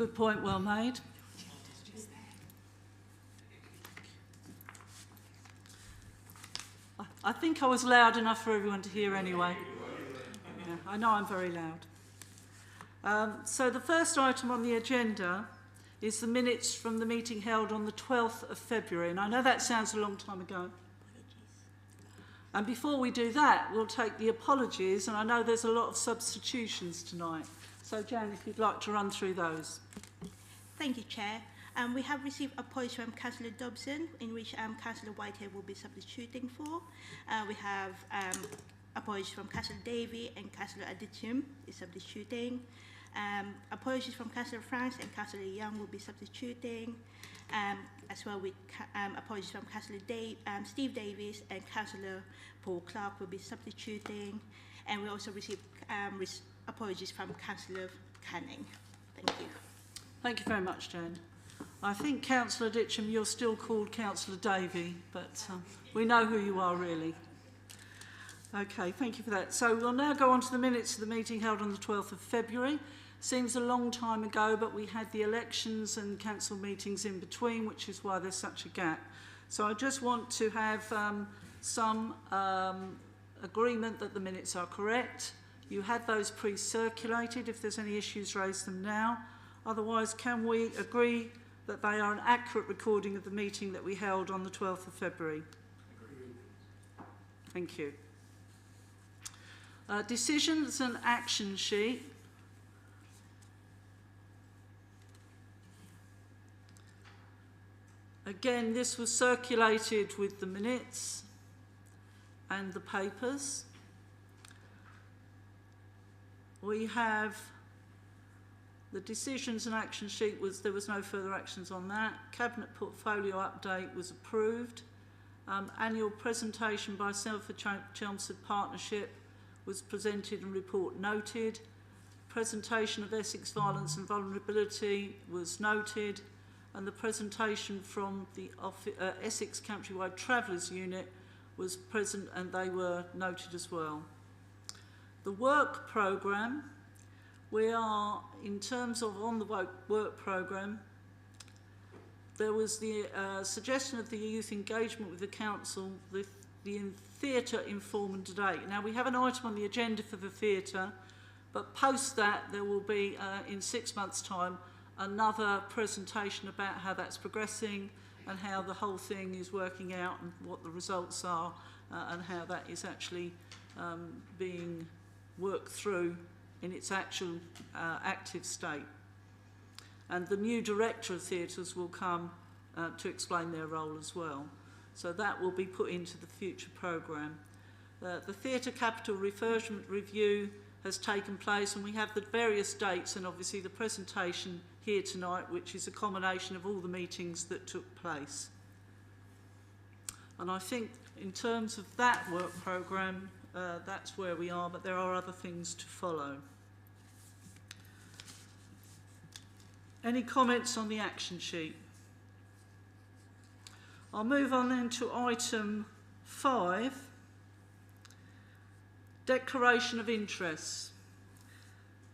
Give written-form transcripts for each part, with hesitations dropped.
Good point, well made. I think I was loud enough for everyone to hear anyway. Yeah, I know I'm very loud. So the first item on the agenda is the minutes from the meeting held on the 12th of February. And I know that sounds a long time ago. And before we do that, we'll take the apologies. And I know there's a lot of substitutions tonight. So, Jan, if you'd like to run through those. Thank you, Chair. We have received apologies from Councillor Dobson, in which Councillor Whitehead will be substituting for. We have apologies from Councillor Davey and Councillor Aditium is substituting. Apologies from Councillor Franks and Councillor Young will be substituting. As well with apologies from Councillor Steve Davies and Councillor Paul Clark will be substituting. And we also received apologies from Councillor Canning. Thank you. Thank you very much, Jan. I think, Councillor Ditcham, you're still called Councillor Davey, but we know who you are, really. Okay, thank you for that. So we'll now go on to the minutes of the meeting held on the 12th of February. Seems a long time ago, but we had the elections and council meetings in between, which is why there's such a gap. So I just want to have some agreement that the minutes are correct. You had those pre-circulated. If there's any issues, raise them now. Otherwise, can we agree that they are an accurate recording of the meeting that we held on the 12th of February? Agreed. Thank you. Decisions and action sheet. Again, this was circulated with the minutes and the papers. We have the decisions and action sheet there was no further actions on that. Cabinet portfolio update was approved. Annual presentation by Chelmsford Partnership was presented and report noted. Presentation of Essex violence and vulnerability was noted. And the presentation from the Essex Countrywide Travellers Unit was present and they were noted as well. The work programme, we are, in terms of on the work programme, there was the suggestion of the youth engagement with the council, the theatre inform and debate. Now we have an item on the agenda for the theatre, but post that there will be, in 6 months' time, another presentation about how that's progressing and how the whole thing is working out and what the results are and how that is actually being worked through in its actual active state. And the new director of theatres will come to explain their role as well. So that will be put into the future programme. The Theatre Capital Refurbishment Review has taken place and we have the various dates and obviously the presentation here tonight, which is a combination of all the meetings that took place. And I think in terms of that work programme, that's where we are, but there are other things to follow. Any comments on the action sheet? I'll move on then to item 5, declaration of interests.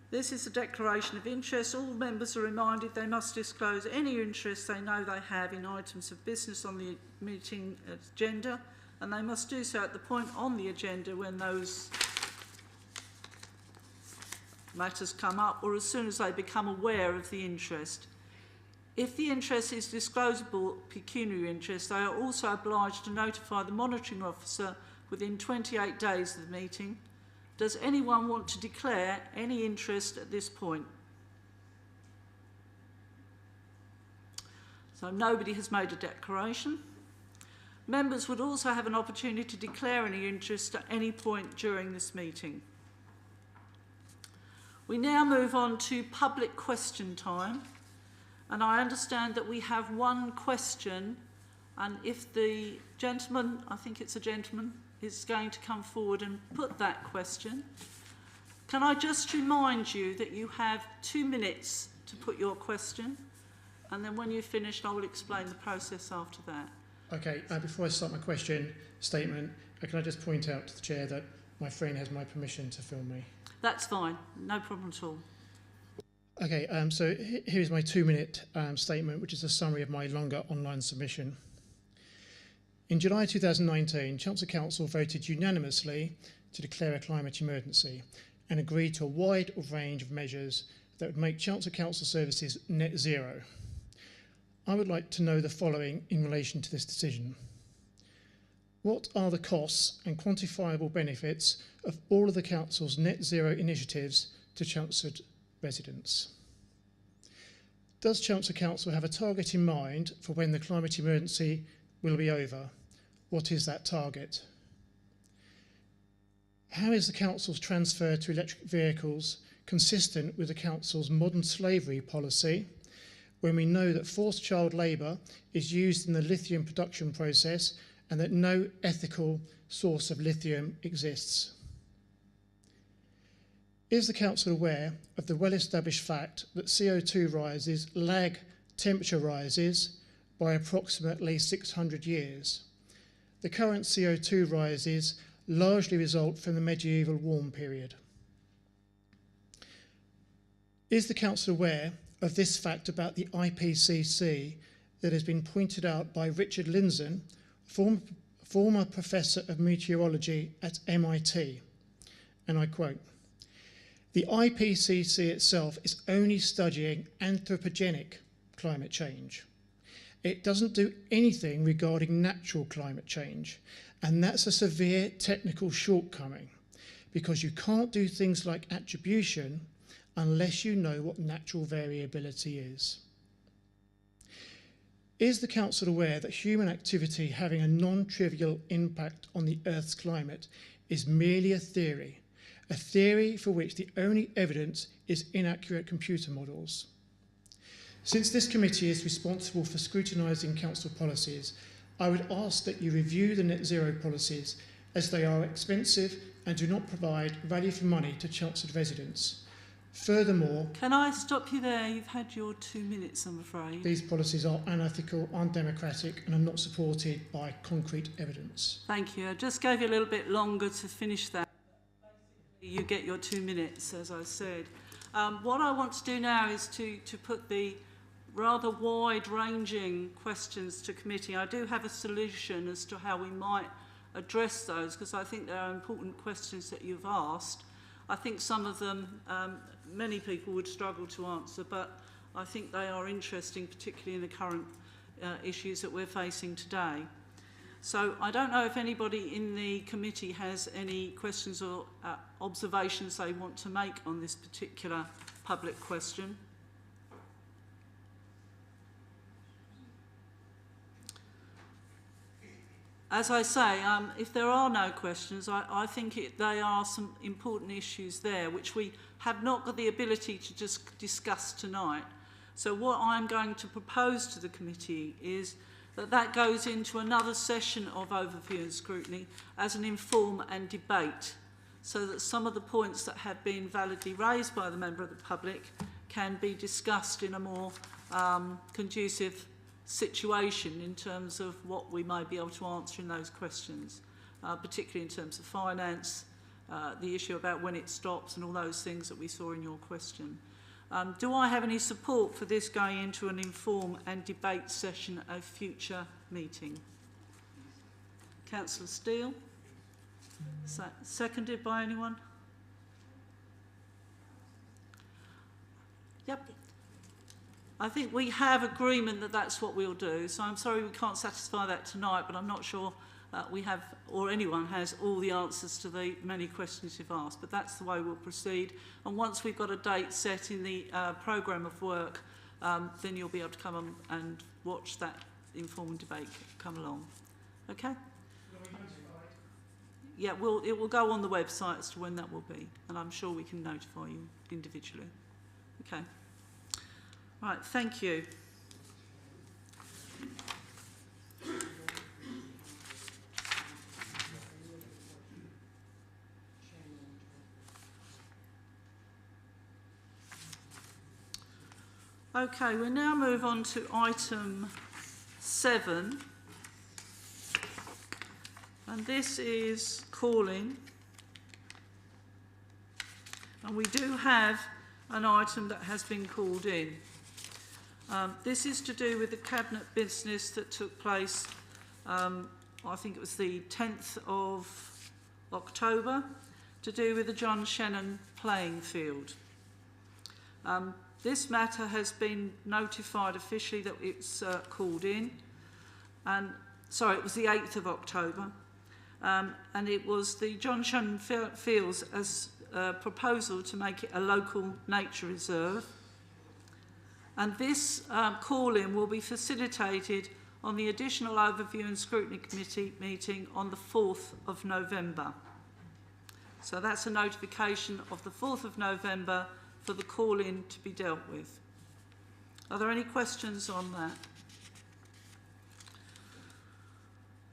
This is a declaration of interest. All members are reminded they must disclose any interest they know they have in items of business on the meeting agenda, and they must do so at the point on the agenda when those matters come up or as soon as they become aware of the interest. If the interest is disclosable pecuniary interest, they are also obliged to notify the monitoring officer within 28 days of the meeting. Does anyone want to declare any interest at this point? So nobody has made a declaration. Members would also have an opportunity to declare any interest at any point during this meeting. We now move on to public question time. And I understand that we have one question, and if the gentleman, I think it's a gentleman, is going to come forward and put that question. Can I just remind you that you have 2 minutes to put your question, and then when you've finished, I will explain the process after that. Okay, before I start my question statement, can I just point out to the Chair that my friend has my permission to film me? That's fine, no problem at all. Okay, so here's my 2-minute statement, which is a summary of my longer online submission. In July 2019, Chelmsford Council voted unanimously to declare a climate emergency and agreed to a wide range of measures that would make Chelmsford Council services net zero. I would like to know the following in relation to this decision. What are the costs and quantifiable benefits of all of the Council's net zero initiatives to Chelmsford residents? Does Chelmsford Council have a target in mind for when the climate emergency will be over? What is that target? How is the Council's transfer to electric vehicles consistent with the Council's modern slavery policy, when we know that forced child labour is used in the lithium production process and that no ethical source of lithium exists? Is the Council aware of the well-established fact that CO2 rises lag temperature rises by approximately 600 years? The current CO2 rises largely result from the medieval warm period. Is the Council aware of this fact about the IPCC that has been pointed out by Richard Lindzen, former Professor of Meteorology at MIT? And I quote, "The IPCC itself is only studying anthropogenic climate change. It doesn't do anything regarding natural climate change, and that's a severe technical shortcoming, because you can't do things like attribution unless you know what natural variability is." Is the Council aware that human activity having a non-trivial impact on the Earth's climate is merely a theory for which the only evidence is inaccurate computer models? Since this committee is responsible for scrutinising council policies, I would ask that you review the net zero policies, as they are expensive and do not provide value for money to Chelmsford residents. Furthermore, Can I stop you there? You've had your 2 minutes, I'm afraid. these policies are unethical, undemocratic, and are not supported by concrete evidence. Thank you. I just gave you a little bit longer to finish that. You get your 2 minutes, as I said. What I want to do now is to put the rather wide-ranging questions to committee. I do have a solution as to how we might address those, because I think there are important questions that you've asked. I think some of them, many people would struggle to answer, but I think they are interesting, particularly in the current issues that we're facing today. So I don't know if anybody in the committee has any questions or observations they want to make on this particular public question. As I say, if there are no questions, I think they are some important issues there which we have not got the ability to just discuss tonight. So what I'm going to propose to the committee is that goes into another session of overview and scrutiny as an inform and debate, so that some of the points that have been validly raised by the member of the public can be discussed in a more conducive situation in terms of what we may be able to answer in those questions, particularly in terms of finance, the issue about when it stops and all those things that we saw in your question. Do I have any support for this going into an inform and debate session at a future meeting? Councillor Steele? Seconded by anyone? Yep. I think we have agreement that that's what we'll do, so I'm sorry we can't satisfy that tonight, but I'm not sure we have, or anyone has, all the answers to the many questions you've asked, but that's the way we'll proceed. And once we've got a date set in the programme of work, then you'll be able to come and watch that informal debate come along. Okay? Yeah, it will go on the website as to when that will be, and I'm sure we can notify you individually. Okay. Right, thank you. Okay, we'll now move on to item 7. And this is calling. And we do have an item that has been called in. This is to do with the Cabinet business that took place, I think it was the 10th of October, to do with the John Shannon playing field. This matter has been notified officially that it's called in, and sorry, it was the 8th of October, and it was the John Shannon Fields as a proposal to make it a local nature reserve. And this call-in will be facilitated on the additional overview and scrutiny committee meeting on the 4th of November. So that's a notification of the 4th of November for the call-in to be dealt with. Are there any questions on that?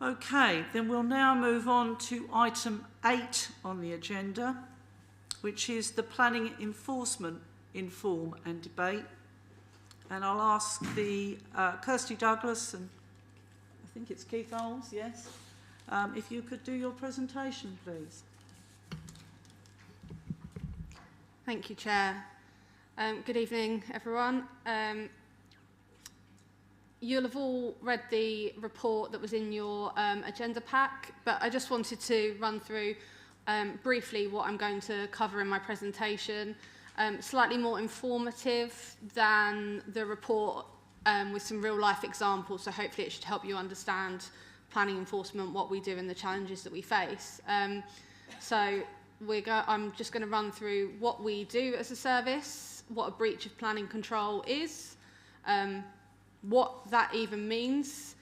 Okay, then we'll now move on to item 8 on the agenda, which is the planning enforcement inform and debate. And I'll ask the Kirsty Douglas and I think it's Keith Olds, yes, if you could do your presentation, please. Thank you, Chair. Good evening, everyone. You'll have all read the report that was in your agenda pack, but I just wanted to run through briefly what I'm going to cover in my presentation. Slightly more informative than the report with some real-life examples, so hopefully it should help you understand planning enforcement, what we do and the challenges that we face. I'm just going to run through what we do as a service, what a breach of planning control is, what that even means,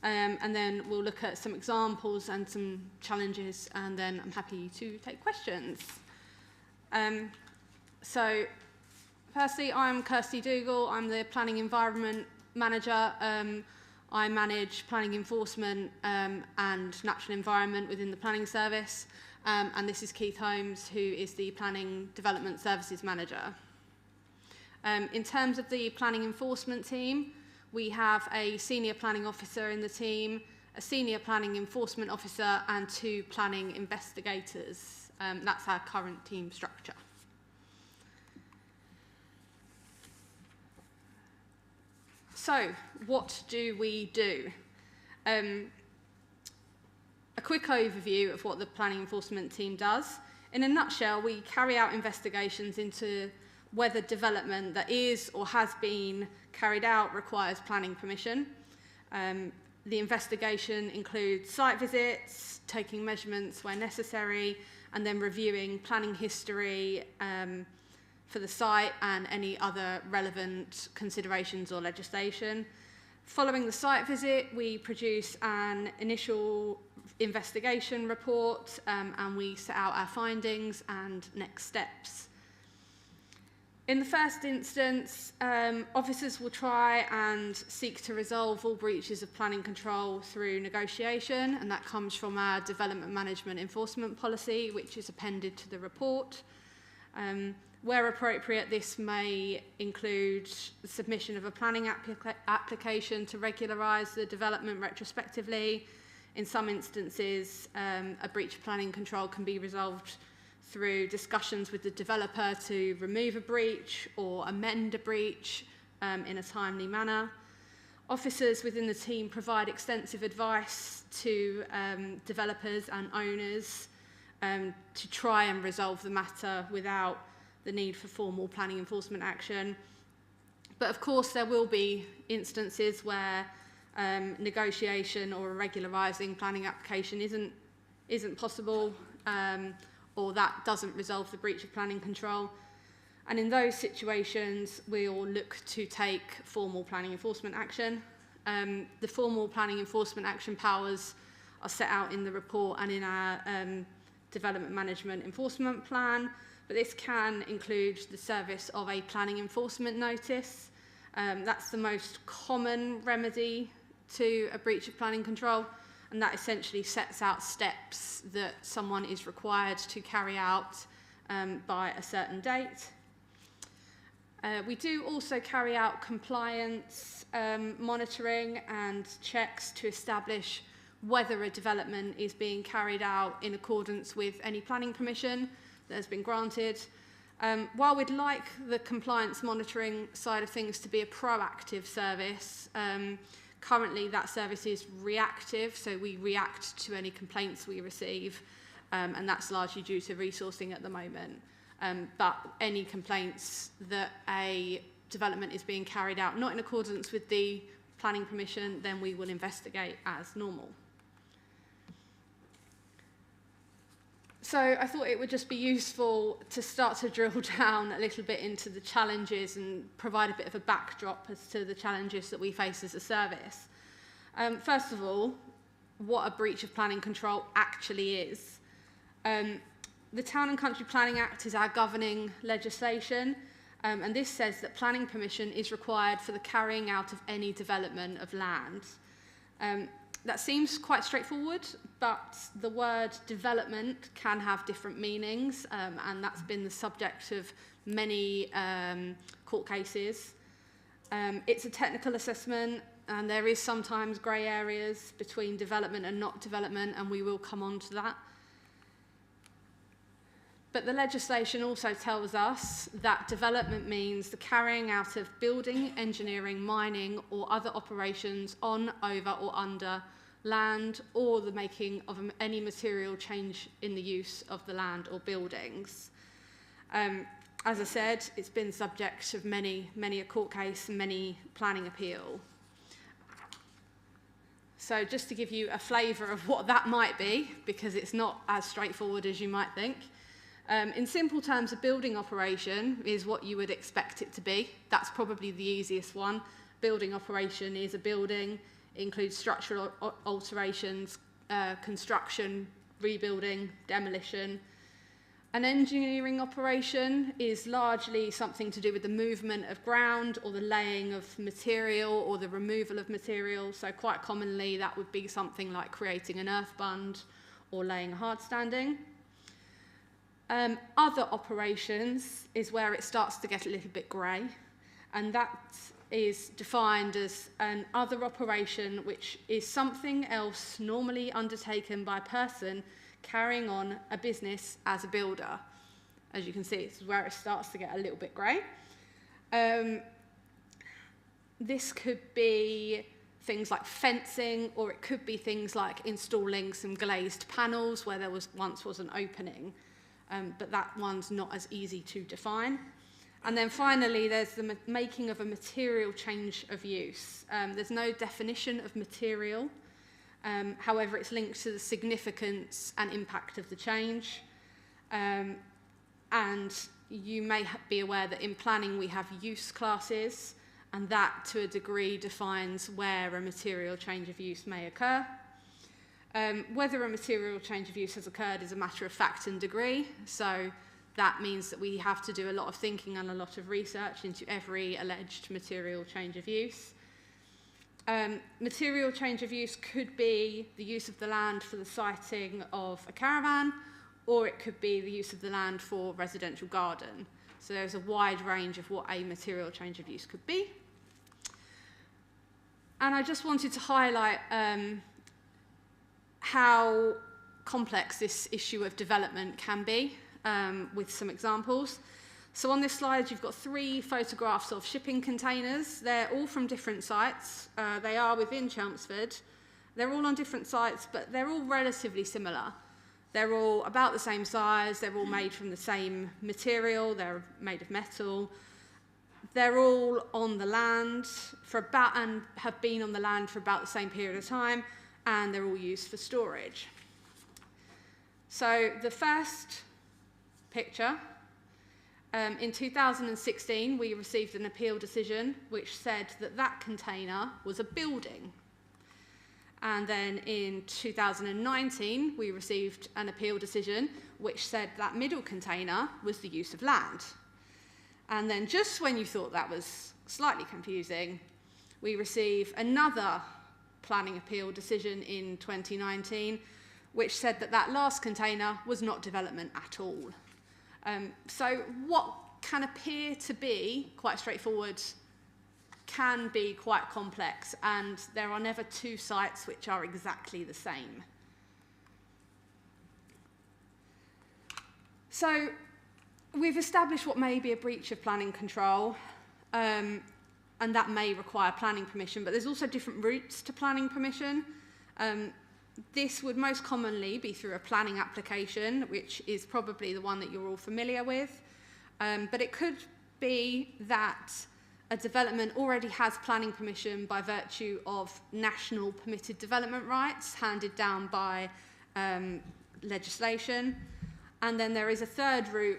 and then we'll look at some examples and some challenges, and then I'm happy to take questions. So, firstly, I'm Kirsty Dougal. I'm the Planning Environment Manager. I manage planning enforcement and natural environment within the Planning Service. And this is Keith Holmes, who is the Planning Development Services Manager. In terms of the planning enforcement team, we have a Senior Planning Officer in the team, a Senior Planning Enforcement Officer, and 2 planning investigators. That's our current team structure. So, what do we do? A quick overview of what the planning enforcement team does. In a nutshell, we carry out investigations into whether development that is or has been carried out requires planning permission. The investigation includes site visits, taking measurements where necessary, and then reviewing planning history for the site and any other relevant considerations or legislation. Following the site visit, we produce an initial investigation report and we set out our findings and next steps. In the first instance, officers will try and seek to resolve all breaches of planning control through negotiation, and that comes from our development management enforcement policy, which is appended to the report. Where appropriate, this may include the submission of a planning application to regularise the development retrospectively. In some instances, a breach of planning control can be resolved through discussions with the developer to remove a breach or amend a breach in a timely manner. Officers within the team provide extensive advice to developers and owners to try and resolve the matter without the need for formal planning enforcement action. But of course there will be instances where negotiation or a regularising planning application isn't possible, or that doesn't resolve the breach of planning control. And in those situations, we'll look to take formal planning enforcement action. The formal planning enforcement action powers are set out in the report and in our development management enforcement plan, but this can include the service of a planning enforcement notice. That's the most common remedy to a breach of planning control, and that essentially sets out steps that someone is required to carry out by a certain date. We do also carry out compliance monitoring and checks to establish whether a development is being carried out in accordance with any planning permission that has been granted. While we'd like the compliance monitoring side of things to be a proactive service, currently that service is reactive, so we react to any complaints we receive, and that's largely due to resourcing at the moment. But any complaints that a development is being carried out not in accordance with the planning permission, then we will investigate as normal. So I thought it would just be useful to start to drill down a little bit into the challenges and provide a bit of a backdrop as to the challenges that we face as a service. First of all, what a breach of planning control actually is. The Town and Country Planning Act is our governing legislation, and this says that planning permission is required for the carrying out of any development of land. That seems quite straightforward, but the word development can have different meanings, and that's been the subject of many court cases. It's a technical assessment, and there is sometimes grey areas between development and not development, and we will come on to that. But the legislation also tells us that development means the carrying out of building, engineering, mining, or other operations on, over, or under land, or the making of any material change in the use of the land or buildings. As I said, it's been subject of many a court case and many planning appeal. So just to give you a flavour of what that might be, because it's not as straightforward as you might think. In simple terms, a building operation is what you would expect it to be. That's probably the easiest one. Building operation is a building, includes structural alterations, construction, rebuilding, demolition. An engineering operation is largely something to do with the movement of ground or the laying of material or the removal of material. So quite commonly that would be something like creating an earth bund or laying a hard standing. Other operations is where it starts to get a little bit grey, and that is defined as an other operation which is something else normally undertaken by a person carrying on a business as a builder. As you can see, this is where it starts to get a little bit grey. This could be things like fencing, or it could be things like installing some glazed panels where there once was an opening. But that one's not as easy to define. And then finally, there's the making of a material change of use. There's no definition of material. However, it's linked to the significance and impact of the change. And you may be aware that in planning we have use classes, and that to a degree defines where a material change of use may occur. Whether a material change of use has occurred is a matter of fact and degree, so that means that we have to do a lot of thinking and a lot of research into every alleged material change of use. Material change of use could be the use of the land for the siting of a caravan, or it could be the use of the land for residential garden. So there's a wide range of what a material change of use could be. And I just wanted to highlight how complex this issue of development can be, with some examples. So on this slide, you've got 3 photographs of shipping containers. They're all from different sites. They are within Chelmsford. They're all on different sites, but they're all relatively similar. They're all about the same size. They're all made from the same material. They're made of metal. They're all on the land and have been on the land for about the same period of time, and they're all used for storage. So the first picture, in 2016, we received an appeal decision which said that that container was a building. And then in 2019, we received an appeal decision which said that middle container was the use of land. And then just when you thought that was slightly confusing, we received another planning appeal decision in 2019, which said that that last container was not development at all. So what can appear to be quite straightforward can be quite complex, and there are never 2 sites which are exactly the same. So we've established what may be a breach of planning control, and that may require planning permission, but there's also different routes to planning permission. This would most commonly be through a planning application, which is probably the one that you're all familiar with, but it could be that a development already has planning permission by virtue of national permitted development rights handed down by legislation. And then there is a third route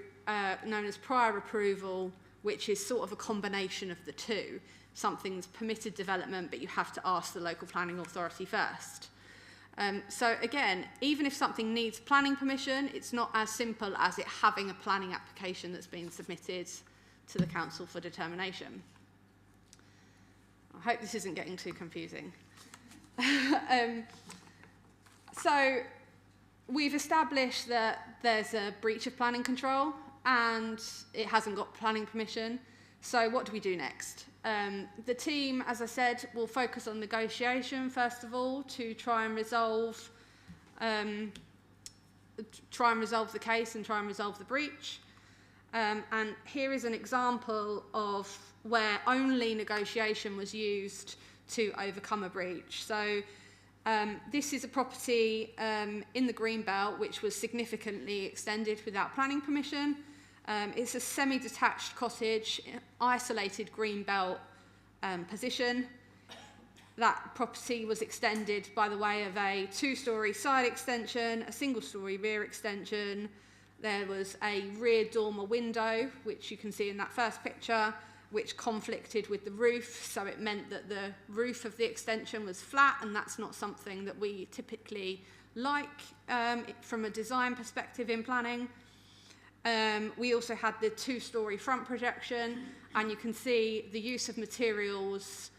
known as prior approval, which is sort of a combination of the two. Something's permitted development, but you have to ask the local planning authority first. So again, even if something needs planning permission, it's not as simple as it having a planning application that's been submitted to the council for determination. I hope this isn't getting too confusing. So we've established that there's a breach of planning control and it hasn't got planning permission. So what do we do next? The team, as I said, will focus on negotiation first of all to try and resolve the case and try and resolve the breach. And here is an example of where only negotiation was used to overcome a breach. So this is a property in the Greenbelt which was significantly extended without planning permission. It's a semi-detached cottage, isolated Greenbelt position. That property was extended by the way of a 2-storey side extension, a single-storey rear extension. There was a rear dormer window, which you can see in that first picture, which conflicted with the roof, so it meant that the roof of the extension was flat, and that's not something that we typically like from a design perspective in planning. We also had the 2-storey front projection, and you can see the use of materials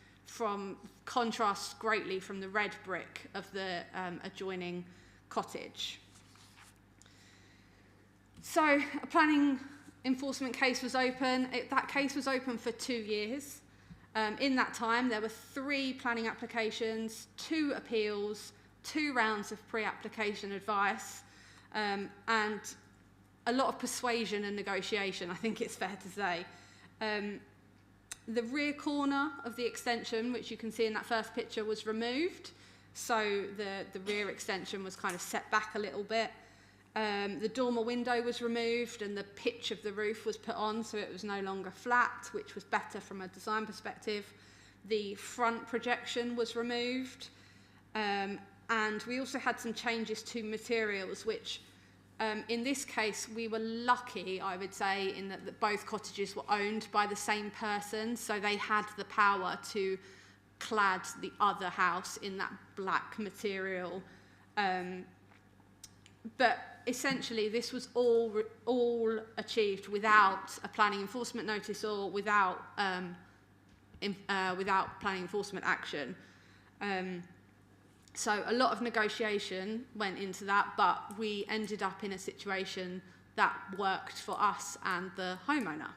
contrasts greatly from the red brick of the adjoining cottage. So a planning enforcement case was open. That case was open for 2 years. In that time, there were 3 planning applications, 2 appeals, 2 rounds of pre-application advice, and a lot of persuasion and negotiation, I think it's fair to say. The rear corner of the extension, which you can see in that first picture, was removed. So the rear extension was kind of set back a little bit. The dormer window was removed and the pitch of the roof was put on, so it was no longer flat, which was better from a design perspective. The front projection was removed, and we also had some changes to materials, which in this case we were lucky, I would say, in that both cottages were owned by the same person, so they had the power to clad the other house in that black material. But essentially, this was all achieved without a planning enforcement notice or without planning enforcement action. So a lot of negotiation went into that, but we ended up in a situation that worked for us and the homeowner.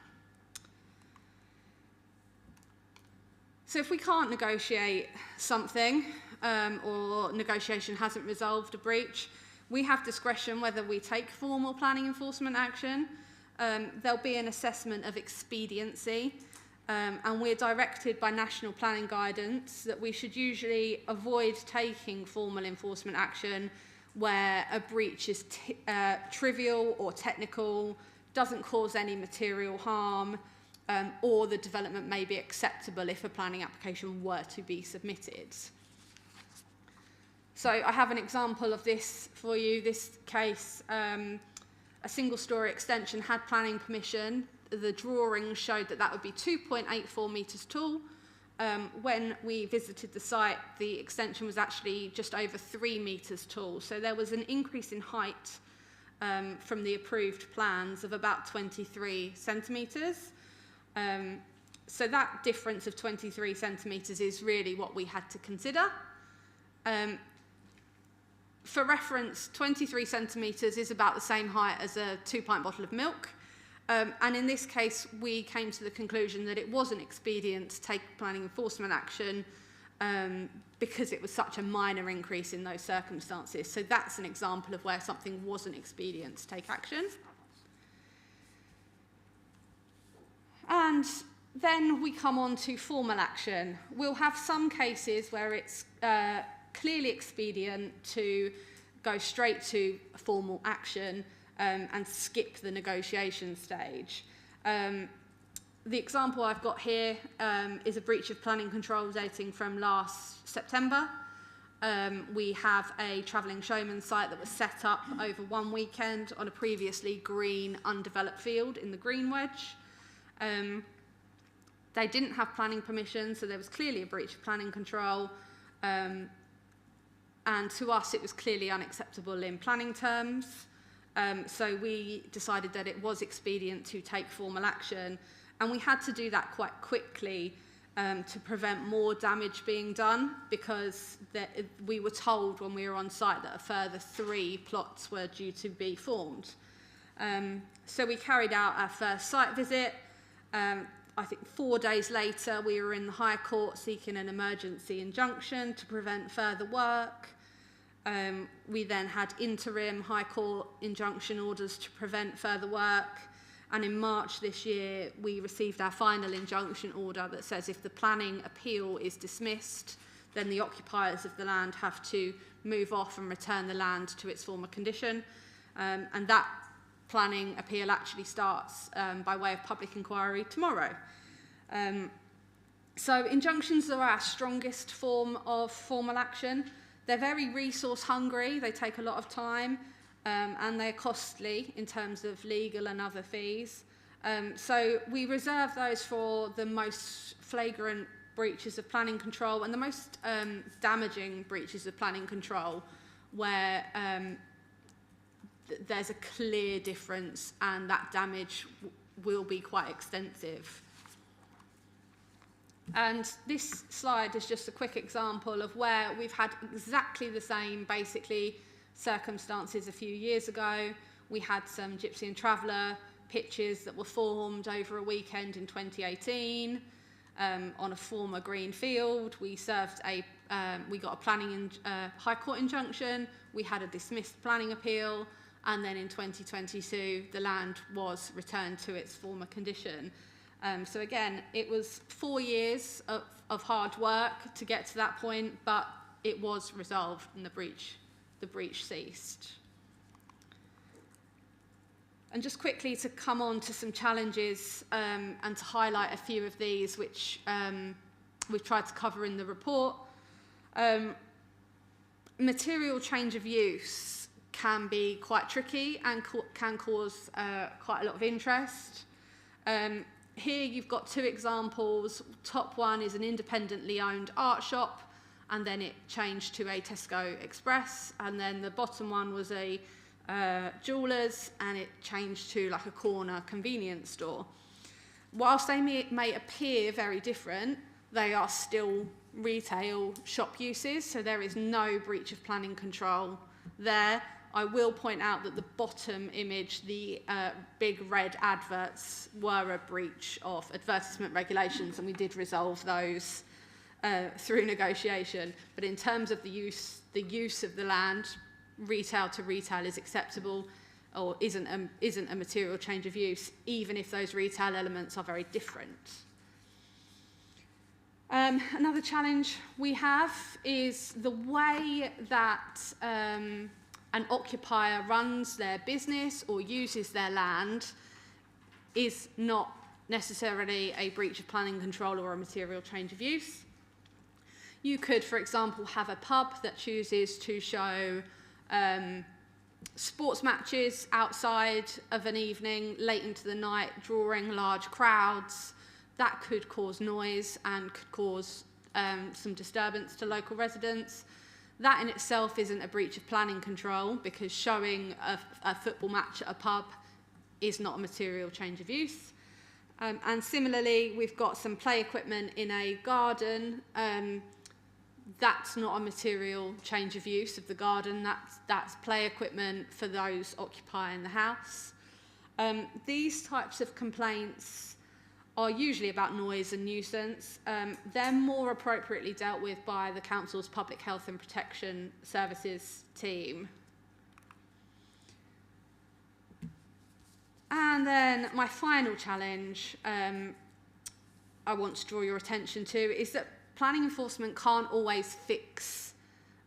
So if we can't negotiate something, or negotiation hasn't resolved a breach, we have discretion whether we take formal planning enforcement action. There'll be an assessment of expediency, and we're directed by national planning guidance that we should usually avoid taking formal enforcement action where a breach is trivial or technical, doesn't cause any material harm, or the development may be acceptable if a planning application were to be submitted. So I have an example of this for you. This case, a single-storey extension had planning permission. The drawings showed that that would be 2.84 metres tall. When we visited the site, the extension was actually just over 3 metres tall. So there was an increase in height from the approved plans of about 23 centimetres. So that difference of 23 centimetres is really what we had to consider. For reference, 23 centimetres is about the same height as a 2-pint bottle of milk. And in this case, we came to the conclusion that it wasn't expedient to take planning enforcement action because it was such a minor increase in those circumstances. So that's an example of where something wasn't expedient to take action. And then we come on to formal action. We'll have some cases where it's clearly expedient to go straight to formal action and skip the negotiation stage. The example I've got here is a breach of planning control dating from last September. We have a travelling showman site that was set up over one weekend on a previously green, undeveloped field in the Green Wedge. They didn't have planning permission, so there was clearly a breach of planning control. And to us, it was clearly unacceptable in planning terms. So we decided that it was expedient to take formal action. And we had to do that quite quickly to prevent more damage being done, because we were told when we were on site that a further 3 plots were due to be formed. So we carried out our first site visit. I think 4 days later, we were in the High Court seeking an emergency injunction to prevent further work. We then had interim High Court injunction orders to prevent further work. And in March this year, we received our final injunction order that says if the planning appeal is dismissed, then the occupiers of the land have to move off and return the land to its former condition. And that planning appeal actually starts by way of public inquiry tomorrow. So injunctions are our strongest form of formal action. They're very resource hungry, they take a lot of time, and they're costly in terms of legal and other fees. So we reserve those for the most flagrant breaches of planning control and the most damaging breaches of planning control, where there's a clear difference and that damage will be quite extensive. And this slide is just a quick example of where we've had exactly the same, basically, circumstances a few years ago. We had some Gypsy and Traveller pitches that were formed over a weekend in 2018 on a former green field. We got a planning High Court injunction. We had a dismissed planning appeal, and then in 2022 the land was returned to its former condition. So again, it was 4 years of hard work to get to that point, but it was resolved and the breach ceased. And just quickly to come on to some challenges and to highlight a few of these which we've tried to cover in the report. Material change of use can be quite tricky and can cause quite a lot of interest. Here you've got 2 examples. Top one is an independently owned art shop, and then it changed to a Tesco Express, and then the bottom one was a jeweller's, and it changed to like a corner convenience store. Whilst they may appear very different, they are still retail shop uses, so there is no breach of planning control there. I will point out that the bottom image, the big red adverts, were a breach of advertisement regulations, and we did resolve those through negotiation. But in terms of the use of the land, retail to retail is acceptable, or isn't a material change of use, even if those retail elements are very different. Another challenge we have is the way that an occupier runs their business or uses their land is not necessarily a breach of planning control or a material change of use. You could, for example, have a pub that chooses to show sports matches outside of an evening, late into the night, drawing large crowds. That could cause noise and could cause some disturbance to local residents. That in itself isn't a breach of planning control, because showing a football match at a pub is not a material change of use. And similarly, we've got some play equipment in a garden. That's not a material change of use of the garden. That's play equipment for those occupying the house. These types of complaints are usually about noise and nuisance. They're more appropriately dealt with by the Council's Public Health and Protection Services team. And then my final challenge I want to draw your attention to is that planning enforcement can't always fix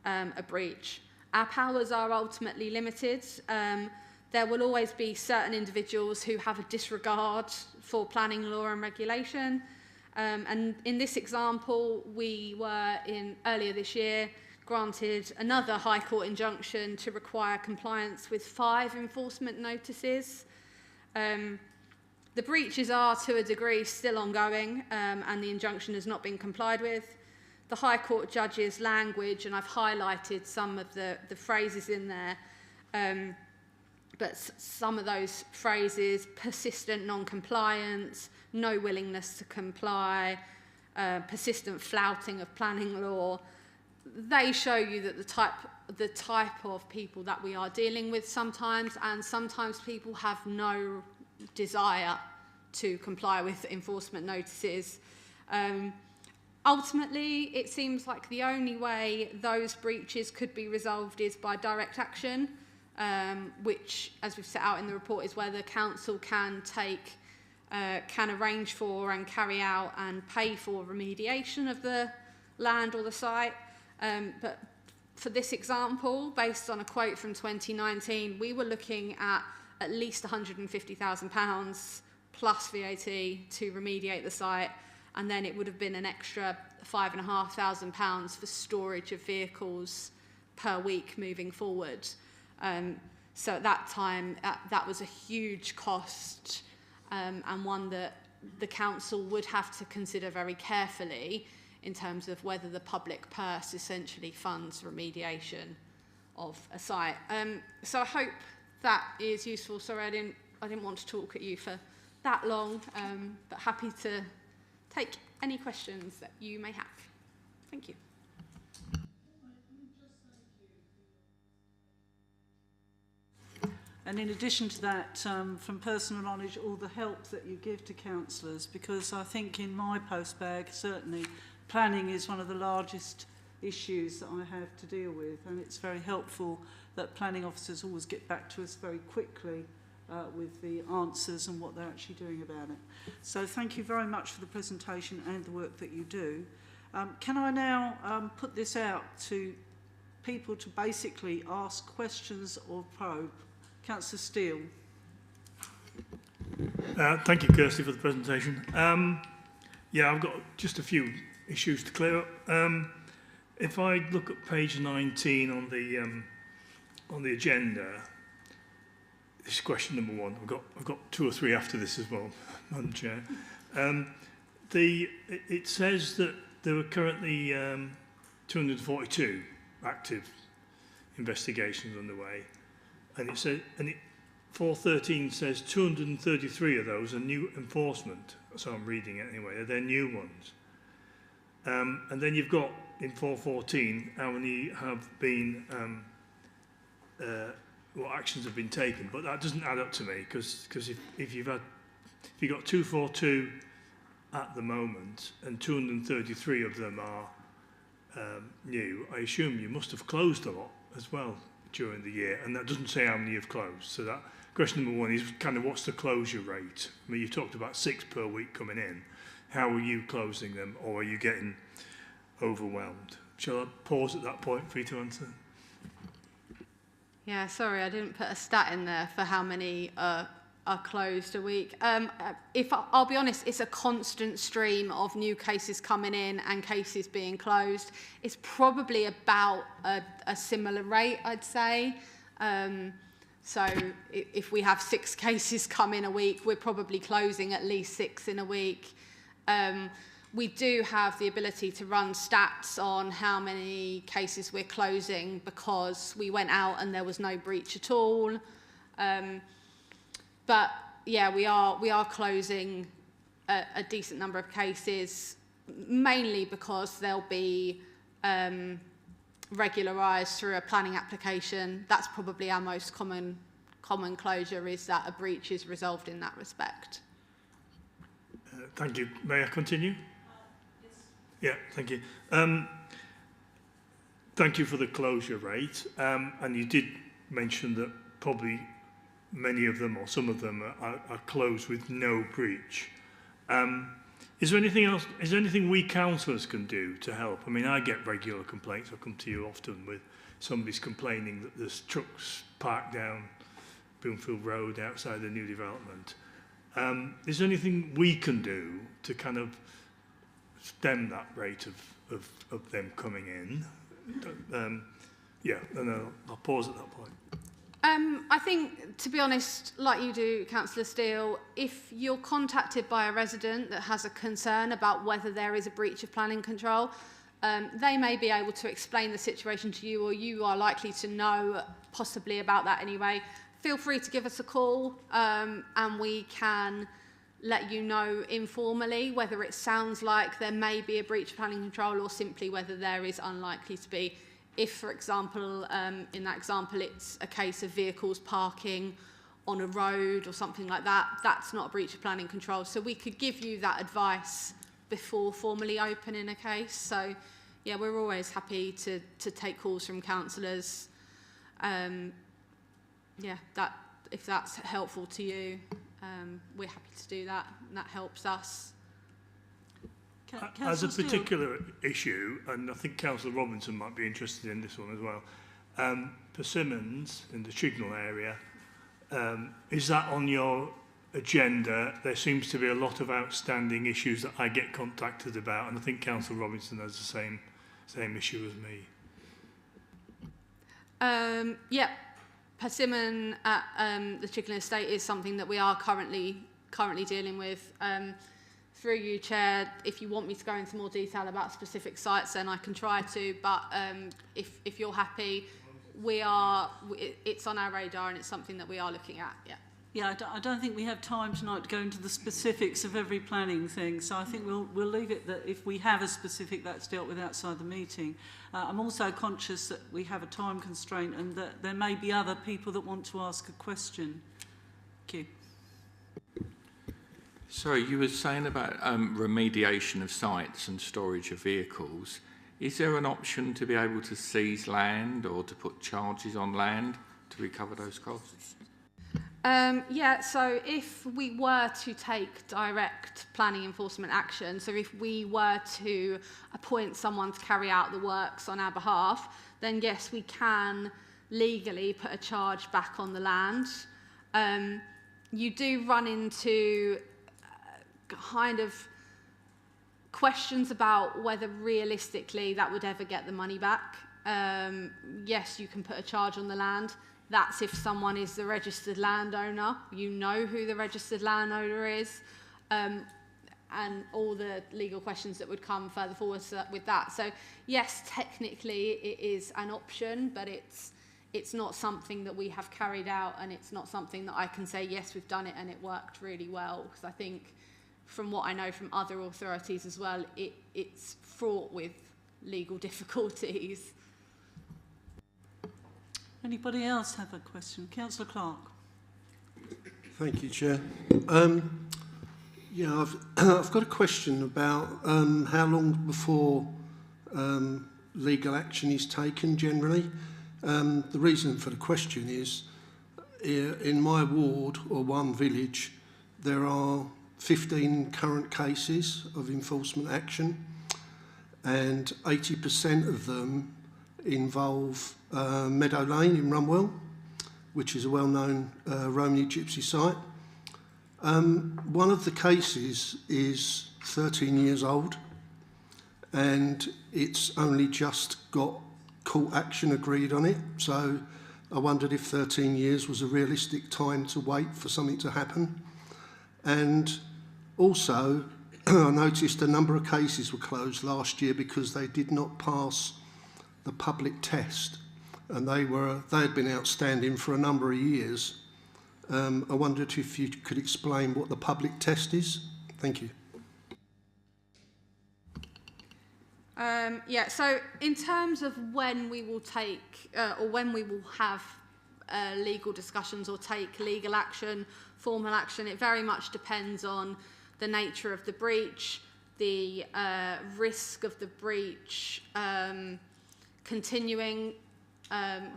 a breach. Our powers are ultimately limited. There will always be certain individuals who have a disregard for planning law and regulation. And in this example, we were earlier this year granted another High Court injunction to require compliance with 5 enforcement notices. The breaches are, to a degree, still ongoing, and the injunction has not been complied with. The High Court judge's language, and I've highlighted some of the phrases in there, but some of those phrases, persistent non-compliance, no willingness to comply, persistent flouting of planning law, they show you that the type of people that we are dealing with sometimes, and sometimes people have no desire to comply with enforcement notices. Ultimately, it seems like the only way those breaches could be resolved is by direct action, which, as we've set out in the report, is where the council can arrange for and carry out and pay for remediation of the land or the site. But for this example, based on a quote from 2019, we were looking at least £150,000 plus VAT to remediate the site, and then it would have been an extra £5,500 for storage of vehicles per week moving forward. So at that time, that was a huge cost, and one that the council would have to consider very carefully in terms of whether the public purse essentially funds remediation of a site. So I hope that is useful. Sorry, I didn't want to talk at you for that long, but happy to take any questions that you may have. Thank you. And in addition to that, from personal knowledge, all the help that you give to councillors, because I think in my post bag, certainly, planning is one of the largest issues that I have to deal with, and it's very helpful that planning officers always get back to us very quickly with the answers and what they're actually doing about it. So thank you very much for the presentation and the work that you do. Can I now put this out to people to basically ask questions or probe? Councillor Steele. Thank you, Kirsty, for the presentation. Yeah, I've got just a few issues to clear up. If I look at page 19 on the agenda, this is question number 1. I've got 2 or 3 after this as well, Madam Chair. It says that there are currently 242 active investigations underway, and 413 says 233 of those are new enforcement. So I'm reading it anyway. They're new ones. And then you've got in 414 how many have been what actions have been taken, but that doesn't add up to me, because if you've got 242 at the moment and 233 of them are new, I assume you must have closed a lot as well during the year, and that doesn't say how many you've closed. So that question number 1 is kind of what's the closure rate? I mean, you talked about 6 per week coming in. How are you closing them, or are you getting overwhelmed? Shall I pause at that point for you to answer? Yeah, sorry, I didn't put a stat in there for how many are closed a week. I'll be honest, it's a constant stream of new cases coming in and cases being closed. It's probably about a similar rate, I'd say. So if we have 6 cases come in a week, we're probably closing at least 6 in a week. We do have the ability to run stats on how many cases we're closing because we went out and there was no breach at all. But yeah, we are closing a decent number of cases, mainly because they'll be regularised through a planning application. That's probably our most common closure, is that a breach is resolved in that respect. Thank you. May I continue? Yes. Yeah, thank you. Thank you for the closure rate. And you did mention that probably many of them or some of them are closed with no breach. Is there anything else? Is there anything we councillors can do to help? I mean, I get regular complaints. I come to you often with somebody's complaining that there's trucks parked down Broomfield Road outside the new development. Is there anything we can do to kind of stem that rate of them coming in? Yeah, and I'll pause at that point. I think, to be honest, like you do, Councillor Steele, if you're contacted by a resident that has a concern about whether there is a breach of planning control, they may be able to explain the situation to you, or you are likely to know possibly about that anyway. Feel free to give us a call, and we can let you know informally whether it sounds like there may be a breach of planning control or simply whether there is unlikely to be. If, for example, in that example, it's a case of vehicles parking on a road or something like that, that's not a breach of planning control. So we could give you that advice before formally opening a case. So, yeah, we're always happy to take calls from councillors. Yeah, if that's helpful to you, we're happy to do that, and that helps us. As a particular issue, and I think Councillor Robinson might be interested in this one as well, Persimmons in the Chignell area, is that on your agenda? There seems to be a lot of outstanding issues that I get contacted about, and I think Councillor Robinson has the same issue as me. Yeah, Persimmon at the Chignell estate is something that we are currently dealing with. Through you, Chair, if you want me to go into more detail about specific sites, then I can try to, but if you're happy, it's on our radar and it's something that we are looking at, yeah. Yeah, I don't think we have time tonight to go into the specifics of every planning thing, so I think we'll leave it that if we have a specific, that's dealt with outside the meeting. I'm also conscious that we have a time constraint and that there may be other people that want to ask a question. Thank you. Sorry, you were saying about remediation of sites and storage of vehicles. Is there an option to be able to seize land or to put charges on land to recover those costs? Yeah, so if we were to take direct planning enforcement action, so if we were to appoint someone to carry out the works on our behalf, then yes, we can legally put a charge back on the land. You do run into kind of questions about whether realistically that would ever get the money back. Yes, you can put a charge on the land. That's if someone is the registered landowner. You know who the registered landowner is, and all the legal questions that would come further forward with that. So yes, technically it is an option, but it's not something that we have carried out, and it's not something that I can say, yes, we've done it and it worked really well, because I think from what I know from other authorities as well, it's fraught with legal difficulties. Anybody else have a question? Councillor Clark. Thank you, Chair. Yeah, I've got a question about how long before legal action is taken generally. The reason for the question is, in my ward or one village, there are 15 current cases of enforcement action, and 80% of them involve Meadow Lane in Rumwell, which is a well-known Romany gypsy site. One of the cases is 13 years old, and it's only just got court action agreed on it, so I wondered if 13 years was a realistic time to wait for something to happen. And also, I noticed a number of cases were closed last year because they did not pass the public test, and they had been outstanding for a number of years. I wondered if you could explain what the public test is. Thank you. Yeah, so in terms of when we will take or when we will have legal discussions or take legal action, formal action, it very much depends on the nature of the breach, the risk of the breach continuing,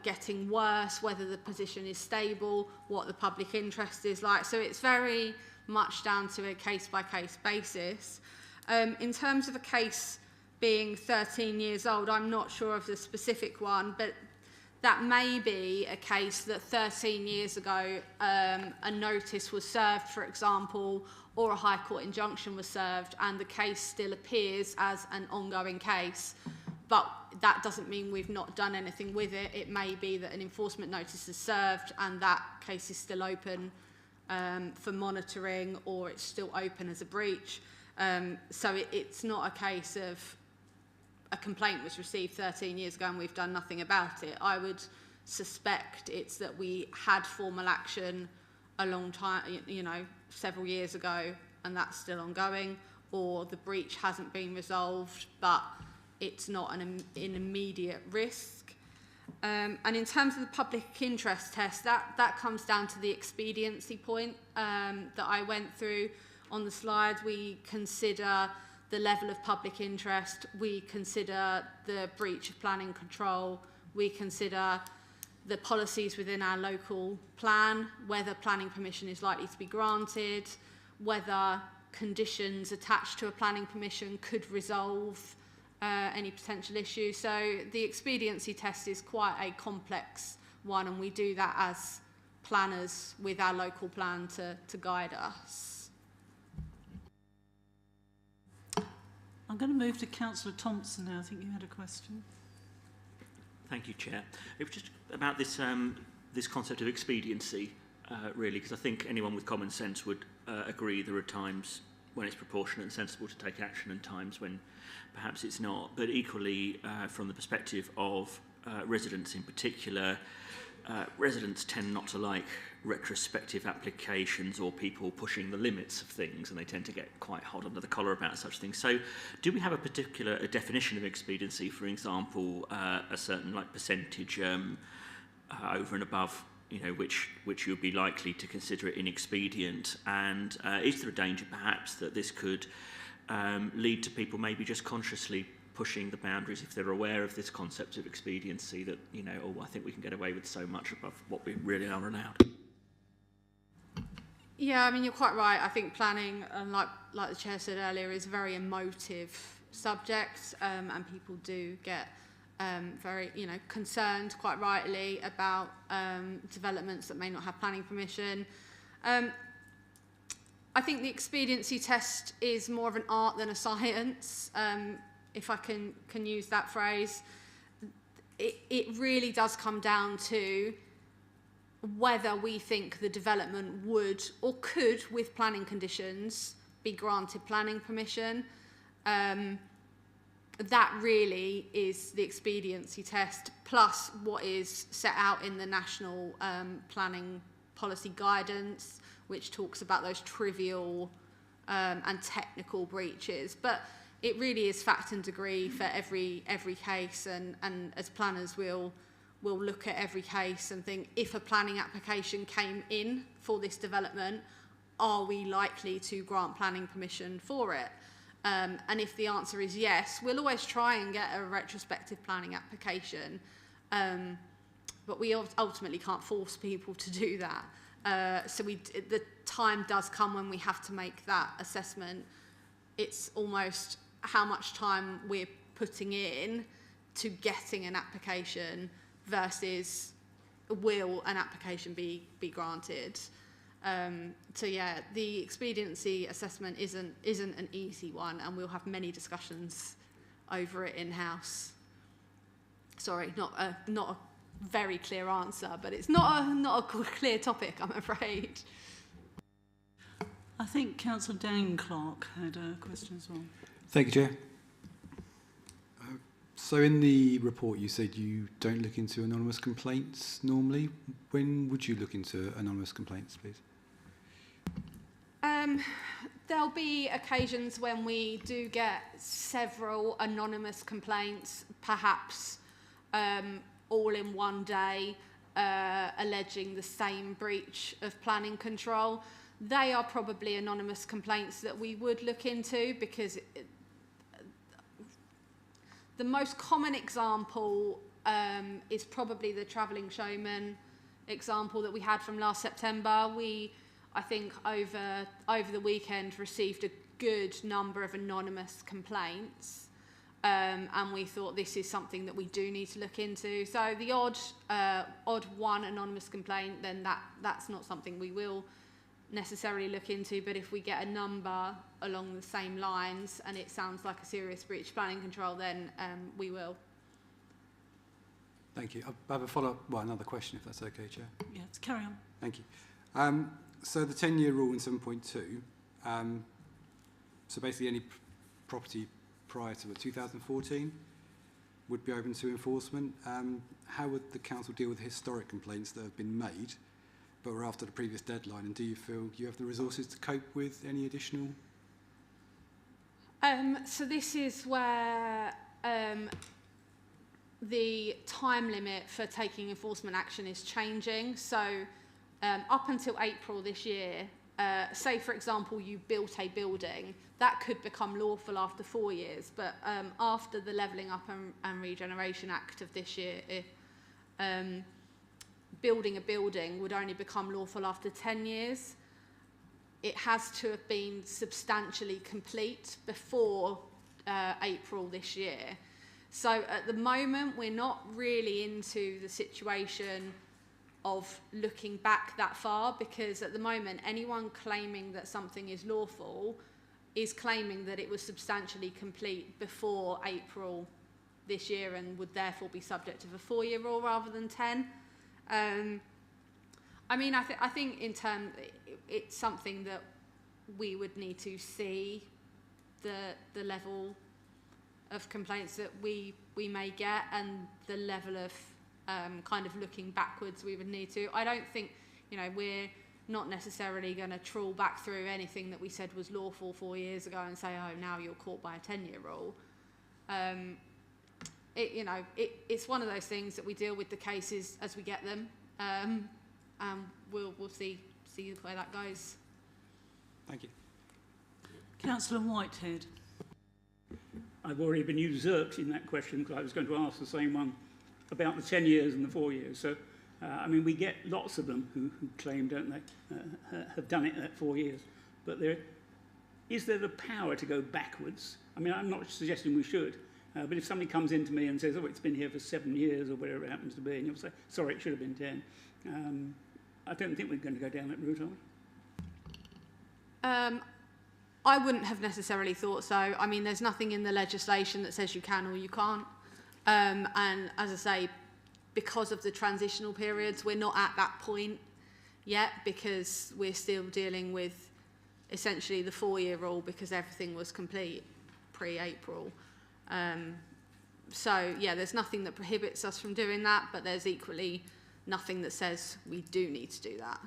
getting worse, whether the position is stable, what the public interest is like. So it's very much down to a case-by-case basis. In terms of a case being 13 years old, I'm not sure of the specific one, but that may be a case that 13 years ago a notice was served, for example, or a High Court injunction was served, and the case still appears as an ongoing case. But that doesn't mean we've not done anything with it. It may be that an enforcement notice is served and that case is still open for monitoring, or it's still open as a breach. So it's not a case of a complaint was received 13 years ago and we've done nothing about it. I would suspect it's that we had formal action a long time, several years ago, and that's still ongoing, or the breach hasn't been resolved, but it's not an immediate risk. And in terms of the public interest test, that comes down to the expediency point that I went through on the slide. We consider the level of public interest, we consider the breach of planning control, we consider the policies within our local plan, whether planning permission is likely to be granted, whether conditions attached to a planning permission could resolve any potential issue. So the expediency test is quite a complex one, and we do that as planners with our local plan to guide us. I'm going to move to Councillor Thompson now. I think you had a question. Thank you, Chair. It was just about this this concept of expediency, really, because I think anyone with common sense would agree there are times when it's proportionate and sensible to take action and times when perhaps it's not. But equally, from the perspective of residents in particular, residents tend not to like retrospective applications or people pushing the limits of things, and they tend to get quite hot under the collar about such things. So do we have a definition of expediency, for example, a certain percentage over and above, which you'd be likely to consider it inexpedient? And is there a danger perhaps that this could lead to people maybe just consciously pushing the boundaries if they're aware of this concept of expediency, that, I think we can get away with so much above what we really are allowed? Yeah, I mean, you're quite right. I think planning, like the Chair said earlier, is a very emotive subject, and people do get very, concerned, quite rightly, about developments that may not have planning permission. I think the expediency test is more of an art than a science, if I can use that phrase. It really does come down to whether we think the development would or could, with planning conditions, be granted planning permission. That really is the expediency test, plus what is set out in the National Planning Policy Guidance, which talks about those trivial and technical breaches. But it really is fact and degree for every case, and as planners we'll look at every case and think, if a planning application came in for this development, are we likely to grant planning permission for it? And if the answer is yes, we'll always try and get a retrospective planning application, but we ultimately can't force people to do that. So the time does come when we have to make that assessment. It's almost how much time we're putting in to getting an application versus will an application be granted. So yeah, the expediency assessment isn't an easy one, and we'll have many discussions over it in-house. Sorry, not a very clear answer, but it's not a clear topic, I'm afraid. I think Councillor Dan Clark had a question as well. Thank you, Chair. So in the report you said you don't look into anonymous complaints normally. When would you look into anonymous complaints, please? There'll be occasions when we do get several anonymous complaints, perhaps all in one day, alleging the same breach of planning control. They are probably anonymous complaints that we would look into, because the most common example is probably the travelling showman example that we had from last September. We I think over the weekend received a good number of anonymous complaints, and we thought this is something that we do need to look into. So the odd one anonymous complaint, then that's not something we will necessarily look into, but if we get a number along the same lines and it sounds like a serious breach of planning control, then we will. Thank you. I have a follow-up, well, another question, if that's okay, Chair. Yes, carry on. Thank you. So the 10-year rule in 7.2, so basically any property prior to 2014 would be open to enforcement. How would the council deal with historic complaints that have been made but were after the previous deadline, and do you feel you have the resources to cope with any additional? So this is where the time limit for taking enforcement action is changing. So up until April this year, say for example you built a building, that could become lawful after 4 years, but after the Levelling Up and Regeneration Act of this year, building a building would only become lawful after 10 years. It has to have been substantially complete before April this year. So at the moment, we're not really into the situation of looking back that far, because at the moment, anyone claiming that something is lawful is claiming that it was substantially complete before April this year and would therefore be subject of a 4-year rule rather than 10. I mean, I think in terms, it's something that we would need to see the level of complaints that we may get and the level of kind of looking backwards we would need to. I don't think, you know, we're not necessarily going to trawl back through anything that we said was lawful 4 years ago and say, oh, now you're caught by a 10-year rule. It's one of those things that we deal with the cases as we get them, and we'll see where that goes. Thank you. Councillor Whitehead. I've already been usurped in that question because I was going to ask the same one about the 10 years and the 4 years. So, I mean, we get lots of them who claim, don't they, have done it at 4 years. But is there the power to go backwards? I mean, I'm not suggesting we should. But if somebody comes in to me and says, oh, it's been here for 7 years or whatever it happens to be, and you'll say, sorry, it should have been 10. I don't think we're going to go down that route, are we? I wouldn't have necessarily thought so. I mean, there's nothing in the legislation that says you can or you can't. And as I say, because of the transitional periods, we're not at that point yet because we're still dealing with essentially the 4-year rule because everything was complete pre-April. So, yeah, there's nothing that prohibits us from doing that, but there's equally nothing that says we do need to do that.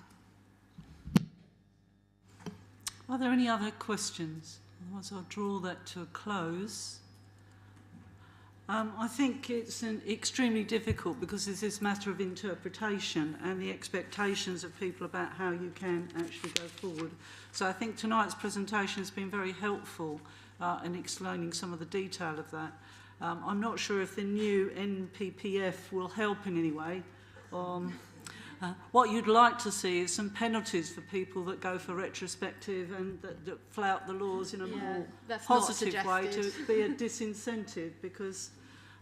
Are there any other questions? Otherwise, I'll draw that to a close. I think it's extremely difficult because it's this matter of interpretation and the expectations of people about how you can actually go forward. So I think tonight's presentation has been very helpful in explaining some of the detail of that. I'm not sure if the new NPPF will help in any way. What you'd like to see is some penalties for people that go for retrospective and that flout the laws in a more positive way to be a disincentive, because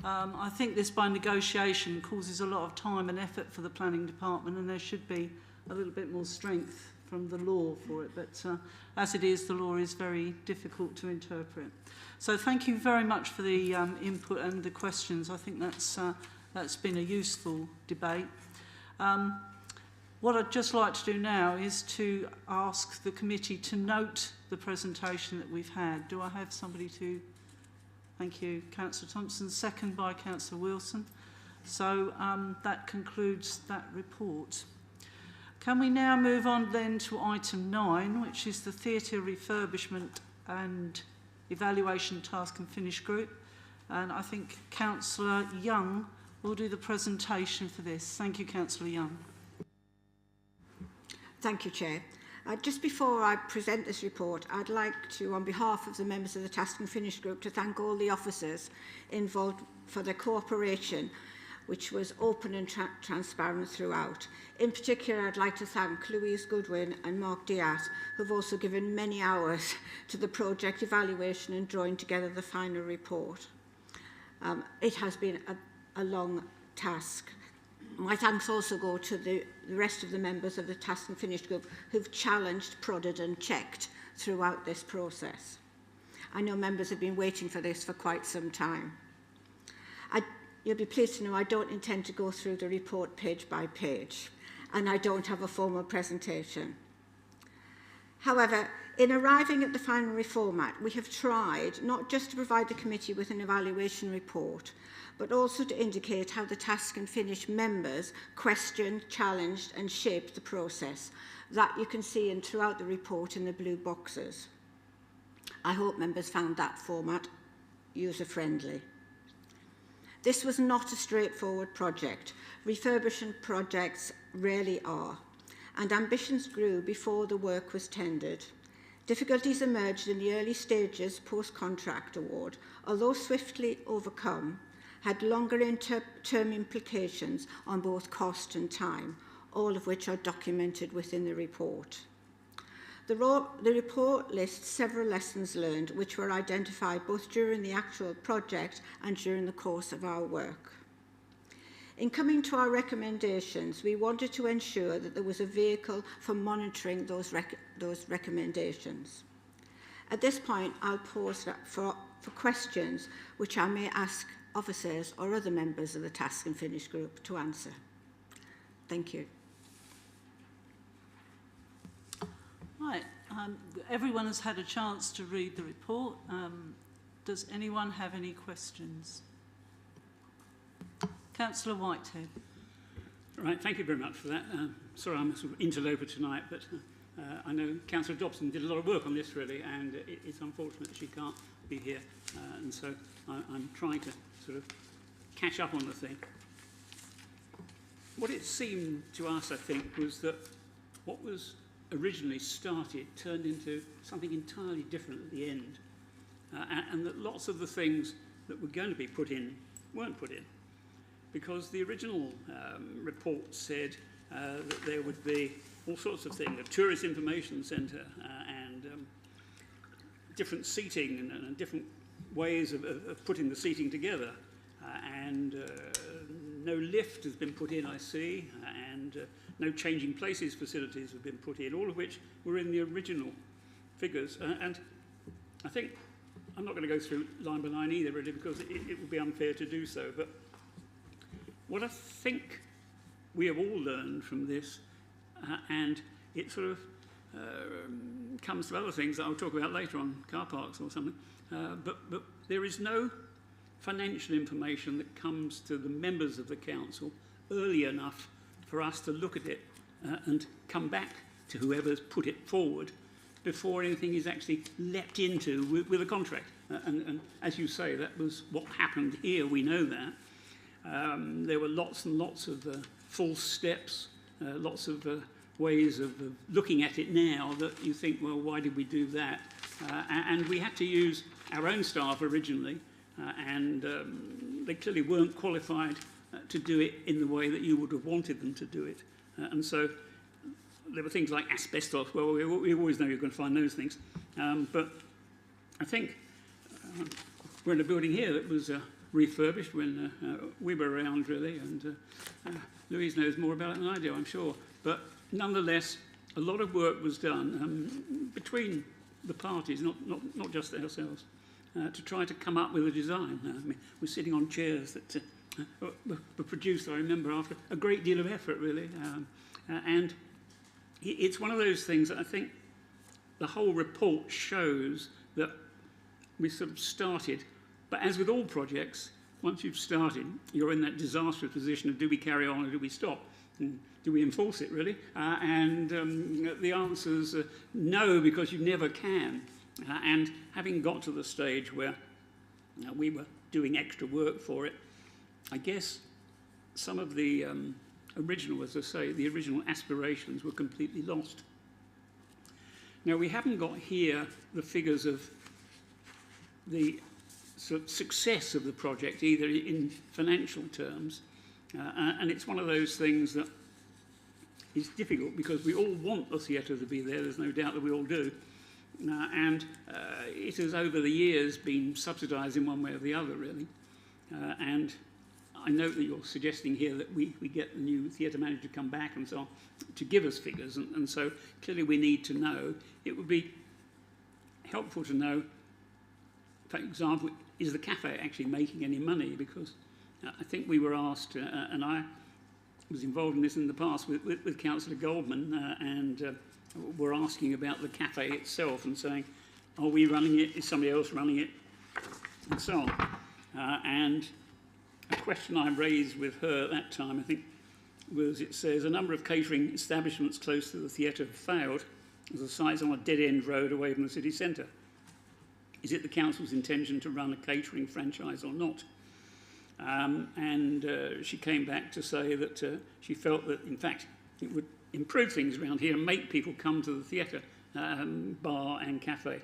I think this by negotiation causes a lot of time and effort for the planning department, and there should be a little bit more strength from the law for it. But as it is, the law is very difficult to interpret. So thank you very much for the input and the questions. I think that's been a useful debate. What I'd just like to do now is to ask the committee to note the presentation that we've had. Do I have somebody to... Thank you, Councillor Thompson, second by Councillor Wilson. So that concludes that report. Can we now move on then to item 9, which is the Theatre Refurbishment and Evaluation Task and Finish Group. And I think Councillor Young will do the presentation for this. Thank you, Councillor Young. Thank you, Chair. Just before I present this report, I'd like to, on behalf of the members of the Task and Finish Group, to thank all the officers involved for their cooperation which was open and transparent throughout. In particular, I'd like to thank Louise Goodwin and Mark Diaz, who've also given many hours to the project evaluation and drawing together the final report. It has been a long task. My thanks also go to the rest of the members of the Task and Finish group who've challenged, prodded and checked throughout this process. I know members have been waiting for this for quite some time. You'll be pleased to know I don't intend to go through the report page by page, and I don't have a formal presentation. However, in arriving at the final reformat, we have tried not just to provide the committee with an evaluation report, but also to indicate how the Task and Finish members questioned, challenged and shaped the process. That you can see throughout the report in the blue boxes. I hope members found that format user-friendly. This was not a straightforward project. Refurbishment projects rarely are, and ambitions grew before the work was tendered. Difficulties emerged in the early stages post-contract award, although swiftly overcome, had longer term implications on both cost and time, all of which are documented within the report. The report lists several lessons learned which were identified both during the actual project and during the course of our work. In coming to our recommendations, we wanted to ensure that there was a vehicle for monitoring those recommendations. At this point, I'll pause for questions which I may ask officers or other members of the Task and Finish group to answer. Thank you. Right, everyone has had a chance to read the report. Does anyone have any questions? Councillor Whitehead. Right, thank you very much for that. Sorry I'm a sort of interloper tonight, but I know Councillor Dobson did a lot of work on this really, and it's unfortunate that she can't be here, and so I'm trying to sort of catch up on the thing. What it seemed to us, I think, was that what was originally started turned into something entirely different at the end, and that lots of the things that were going to be put in weren't put in, because the original report said that there would be all sorts of things, a tourist information centre and different seating and different ways of putting the seating together, and no lift has been put in, I see, and no changing places facilities have been put in, all of which were in the original figures. And I think, I'm not going to go through line by line either, really, because it would be unfair to do so. But what I think we have all learned from this, and it sort of comes to other things that I'll talk about later on, car parks or something, but there is no financial information that comes to the members of the council early enough for us to look at it and come back to whoever's put it forward before anything is actually leapt into with a contract. And as you say, that was what happened here, we know that. There were lots and lots of false steps, lots of ways of looking at it now that you think, well, why did we do that? And we had to use our own staff originally, and they clearly weren't qualified to do it in the way that you would have wanted them to do it. And so there were things like asbestos. Well, we always know you're going to find those things. But I think we're in a building here that was refurbished when we were around, really, and Louise knows more about it than I do, I'm sure. But nonetheless, a lot of work was done between the parties, not just ourselves, to try to come up with a design. I mean, we're sitting on chairs that were produced, I remember, after a great deal of effort, really. And it's one of those things that I think the whole report shows that we sort of started. But as with all projects, once you've started, you're in that disastrous position of do we carry on or do we stop? And do we enforce it, really? And the answer's no, because you never can. And having got to the stage where we were doing extra work for it, I guess some of the original, as I say, the original aspirations were completely lost. Now, we haven't got here the figures of the sort of success of the project, either in financial terms And it's one of those things that is difficult because we all want the theatre to be there, there's no doubt that we all do. And it has over the years been subsidised in one way or the other, really. And I note that you're suggesting here that we get the new theatre manager to come back and so on to give us figures, and so clearly we need to know. It would be helpful to know, for example, is the cafe actually making any money? Because I think we were asked, and I was involved in this in the past with Councillor Goldman, and were asking about the cafe itself and saying, are we running it? Is somebody else running it? And so on. And a question I raised with her at that time, I think, was it says, a number of catering establishments close to the theatre have failed as the site's on a dead-end road away from the city centre. Is it the council's intention to run a catering franchise or not? And she came back to say that she felt that, in fact, it would improve things around here and make people come to the theatre, bar and cafe.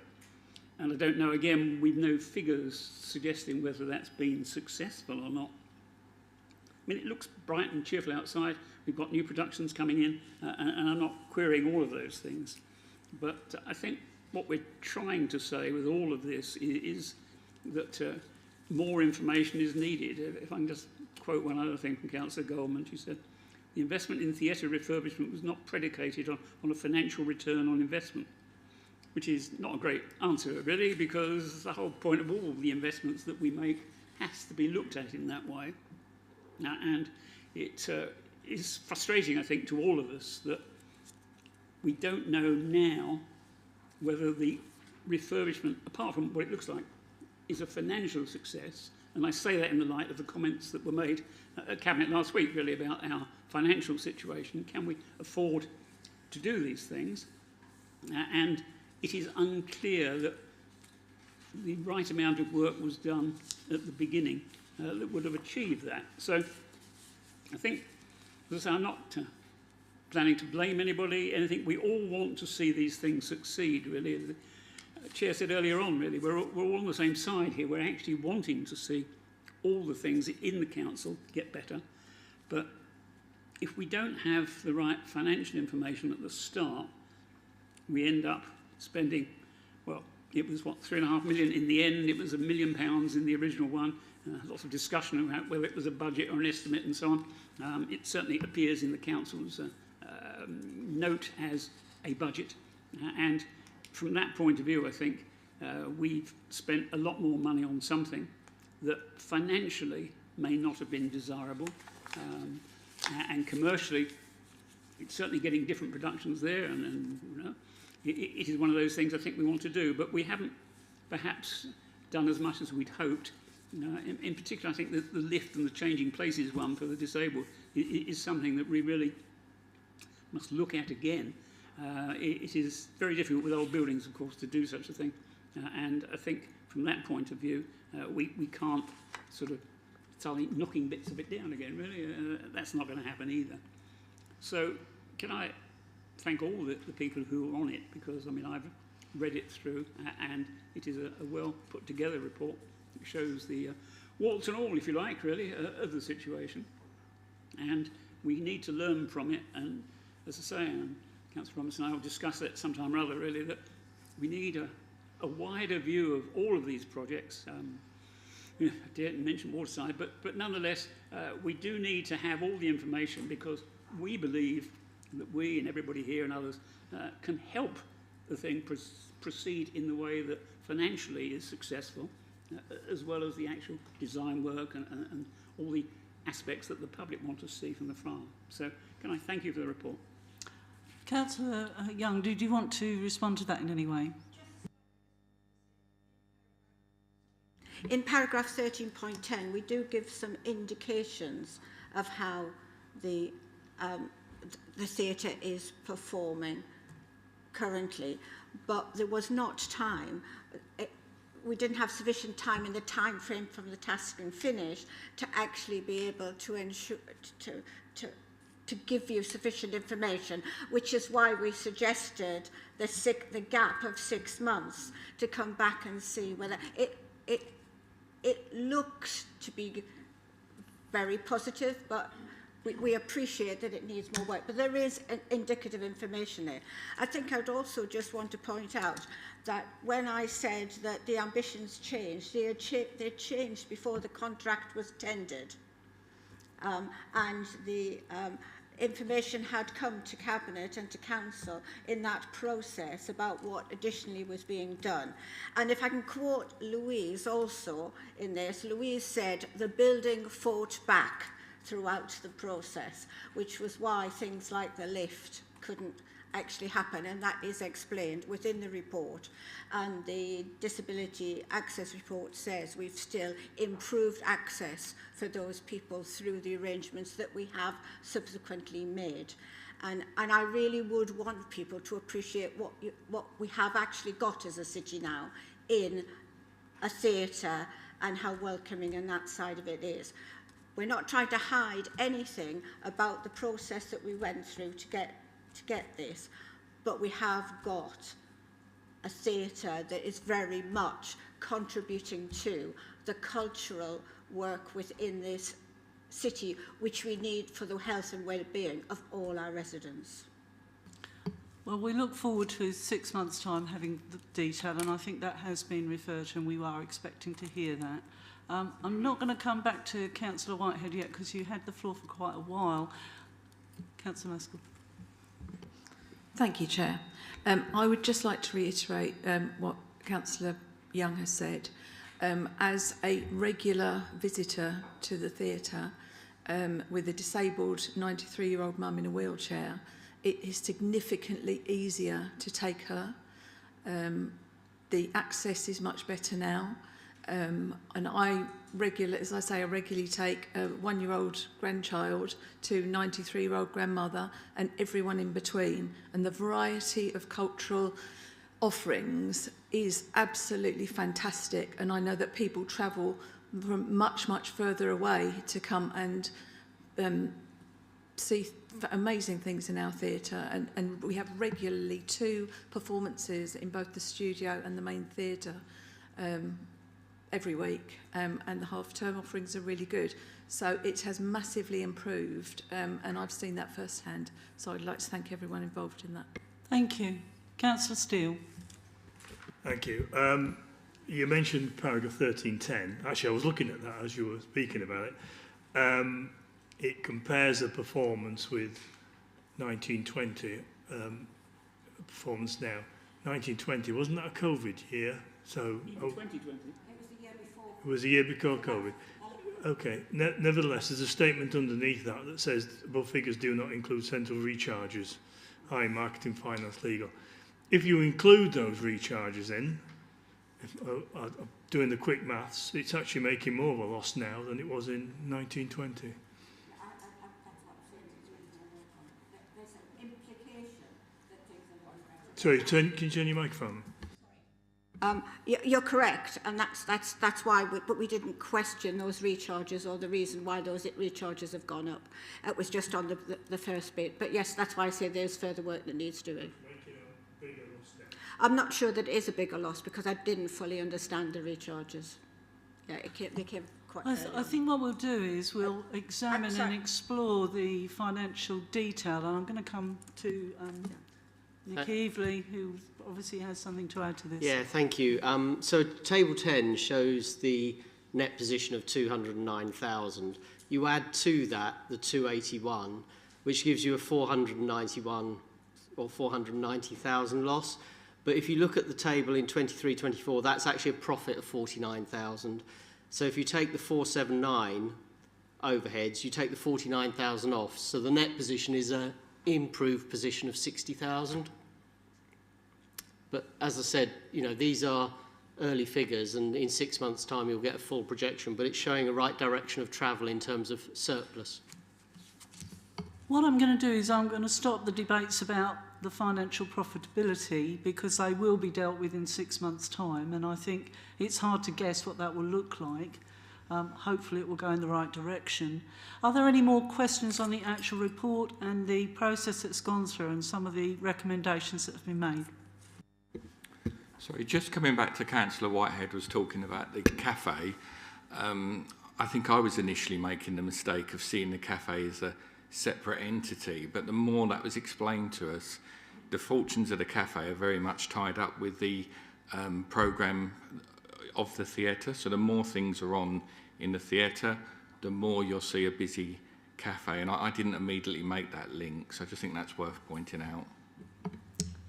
And I don't know, again, we've no figures suggesting whether that's been successful or not. I mean, it looks bright and cheerful outside. We've got new productions coming in, and I'm not querying all of those things. But I think what we're trying to say with all of this is that more information is needed. If I can just quote one other thing from Councillor Goldman, she said, the investment in theatre refurbishment was not predicated on a financial return on investment, which is not a great answer, really, because the whole point of all the investments that we make has to be looked at in that way. And it is frustrating, I think, to all of us that we don't know now whether the refurbishment, apart from what it looks like, is a financial success. And I say that in the light of the comments that were made at Cabinet last week, really, about our financial situation. Can we afford to do these things? And it is unclear that the right amount of work was done at the beginning that would have achieved that. So I think, as I say, I'm not planning to blame anybody, anything. We all want to see these things succeed, really. As the Chair said earlier on, really, we're all on the same side here. We're actually wanting to see all the things in the council get better. But if we don't have the right financial information at the start, we end up spending, well, it was, what, £3.5 million in the end. It was £1 million in the original one. Lots of discussion about whether it was a budget or an estimate and so on. It certainly appears in the council's note as a budget. And from that point of view, I think we've spent a lot more money on something that financially may not have been desirable. And commercially, it's certainly getting different productions there. And you know, it is one of those things I think we want to do. But we haven't perhaps done as much as we'd hoped. In particular, I think that the lift and the changing places one for the disabled is something that we really must look at again. It is very difficult with old buildings, of course, to do such a thing. And I think from that point of view, we can't sort of start knocking bits of it down again, really. That's not going to happen either. So can I thank all the people who are on it, because, I mean, I've read it through, and it is a well put together report. It shows the warts and all, if you like, really, of the situation. And we need to learn from it. And as I say, Councillor Robinson and I will discuss that sometime or other, really, that we need a wider view of all of these projects. I didn't mention Waterside, but nonetheless, we do need to have all the information, because we believe that we and everybody here and others can help the thing proceed in the way that financially is successful, as well as the actual design work and all the aspects that the public want to see from the farm. So can I thank you for the report? Councillor Young, did you want to respond to that in any way? In paragraph 13.10, we do give some indications of how the theatre is performing currently, but there was not time. We didn't have sufficient time in the time frame from the task and finish to actually be able to ensure to give you sufficient information, which is why we suggested the gap of 6 months to come back and see whether it looks to be very positive, but we appreciate that it needs more work. But there is indicative information there. I think I'd also just want to point out that when I said that the ambitions changed, they changed before the contract was tendered. And the information had come to Cabinet and to Council in that process about what additionally was being done. And if I can quote Louise also in this, Louise said, "The building fought back throughout the process," which was why things like the lift couldn't actually happen, and that is explained within the report. And the disability access report says we've still improved access for those people through the arrangements that we have subsequently made. And I really would want people to appreciate what we have actually got as a city now in a theatre and how welcoming and that side of it is. We're not trying to hide anything about the process that we went through to get this, but we have got a theatre that is very much contributing to the cultural work within this city, which we need for the health and well-being of all our residents. Well, we look forward to 6 months' time having the detail, and I think that has been referred to, and we are expecting to hear that. I'm not going to come back to Councillor Whitehead yet, because you had the floor for quite a while. Councillor Maskell. Thank you, Chair. I would just like to reiterate what Councillor Young has said. As a regular visitor to the theatre with a disabled 93-year-old mum in a wheelchair, it is significantly easier to take her. The access is much better now. And I regularly take a 1-year-old grandchild to 93-year-old grandmother and everyone in between. And the variety of cultural offerings is absolutely fantastic. And I know that people travel from much, much further away to come and see amazing things in our theatre. And we have regularly 2 performances in both the studio and the main theatre every week, and the half-term offerings are really good. So it has massively improved, and I've seen that firsthand. So I'd like to thank everyone involved in that. Thank you. Councillor Steele. Thank you. You mentioned paragraph 1310. Actually, I was looking at that as you were speaking about it. It compares the performance with 1920 performance now. 1920, wasn't that a COVID year? So 2020. It was the year before COVID. Okay. Nevertheless, there's a statement underneath that says above figures do not include central recharges, i.e. marketing, finance, legal. If you include those recharges in, doing the quick maths, it's actually making more of a loss now than it was in 1920. Sorry, can you turn your microphone? You're correct, and that's why, but we didn't question those recharges or the reason why those recharges have gone up. It was just on the first bit. But yes, that's why I say there's further work that needs doing. I'm not sure that it is a bigger loss because I didn't fully understand the recharges. Yeah, they came quite early I think what we'll do is we'll examine and explore the financial detail, and I'm going to come to Nick Evely, who obviously has something to add to this. Yeah, thank you. So table 10 shows the net position of 209,000. You add to that the 281, which gives you a 491 or 490,000 loss. But if you look at the table in 23-24, that's actually a profit of 49,000. So if you take the 479 overheads, you take the 49,000 off. So the net position is an improved position of 60,000. But as I said, you know, these are early figures, and in 6 months' time you'll get a full projection, but it's showing a right direction of travel in terms of surplus. What I'm going to do is I'm going to stop the debates about the financial profitability because they will be dealt with in 6 months' time, and I think it's hard to guess what that will look like. Hopefully it will go in the right direction. Are there any more questions on the actual report and the process that's gone through and some of the recommendations that have been made? Sorry, just coming back to Councillor Whitehead was talking about the cafe. I think I was initially making the mistake of seeing the cafe as a separate entity, but the more that was explained to us, the fortunes of the cafe are very much tied up with the programme of the theatre. So the more things are on in the theatre, the more you'll see a busy cafe. And I didn't immediately make that link, so I just think that's worth pointing out.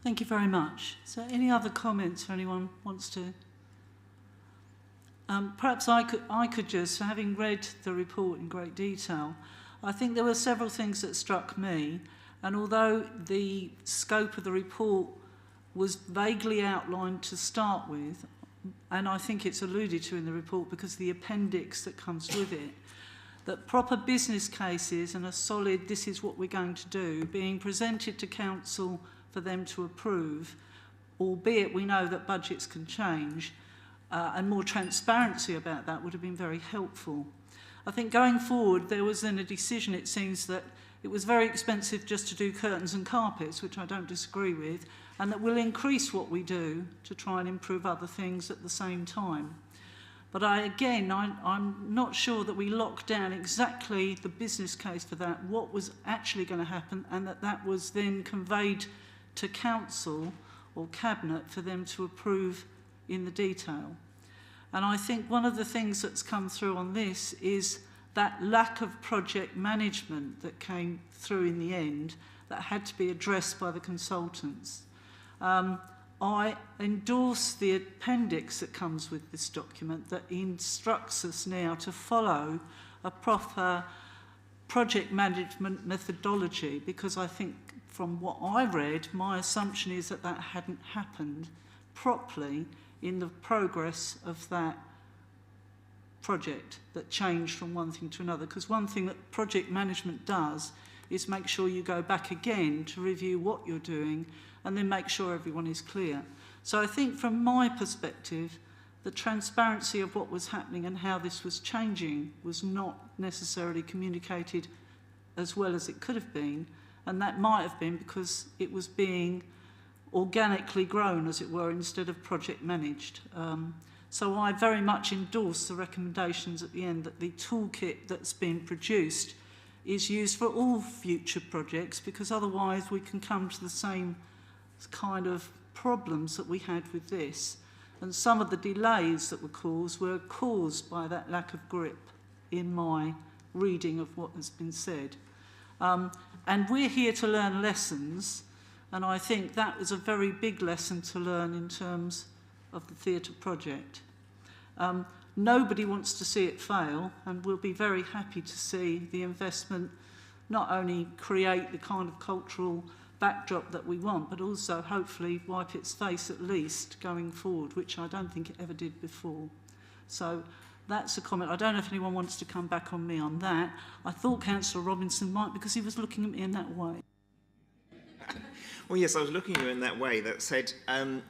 Thank you very much. So any other comments or anyone wants to? Perhaps I could just, having read the report in great detail, I think there were several things that struck me, and although the scope of the report was vaguely outlined to start with, and I think it's alluded to in the report because of the appendix that comes with it, that proper business cases and a solid this is what we're going to do being presented to council for them to approve, albeit we know that budgets can change, and more transparency about that would have been very helpful. I think going forward there was then a decision, it seems, that it was very expensive just to do curtains and carpets, which I don't disagree with, and that we'll increase what we do to try and improve other things at the same time. But I'm not sure that we locked down exactly the business case for that, what was actually going to happen, and that was then conveyed to council or cabinet for them to approve in the detail. And I think one of the things that's come through on this is that lack of project management that came through in the end that had to be addressed by the consultants. I endorse the appendix that comes with this document that instructs us now to follow a proper project management methodology, because I think from what I read, my assumption is that that hadn't happened properly in the progress of that project that changed from one thing to another. Because one thing that project management does is make sure you go back again to review what you're doing and then make sure everyone is clear. So I think from my perspective, the transparency of what was happening and how this was changing was not necessarily communicated as well as it could have been, and that might have been because it was being organically grown, as it were, instead of project managed. So I very much endorse the recommendations at the end that the toolkit that's been produced is used for all future projects, because otherwise we can come to the same kind of problems that we had with this. And some of the delays that were caused by that lack of grip in my reading of what has been said. And we're here to learn lessons, and I think that was a very big lesson to learn in terms of the theatre project. Nobody wants to see it fail, and we'll be very happy to see the investment not only create the kind of cultural backdrop that we want, but also hopefully wipe its face at least going forward, which I don't think it ever did before. So that's a comment. I don't know if anyone wants to come back on me on that. I thought Councillor Robinson might, because he was looking at me in that way. Well, yes, I was looking at you in that way that said,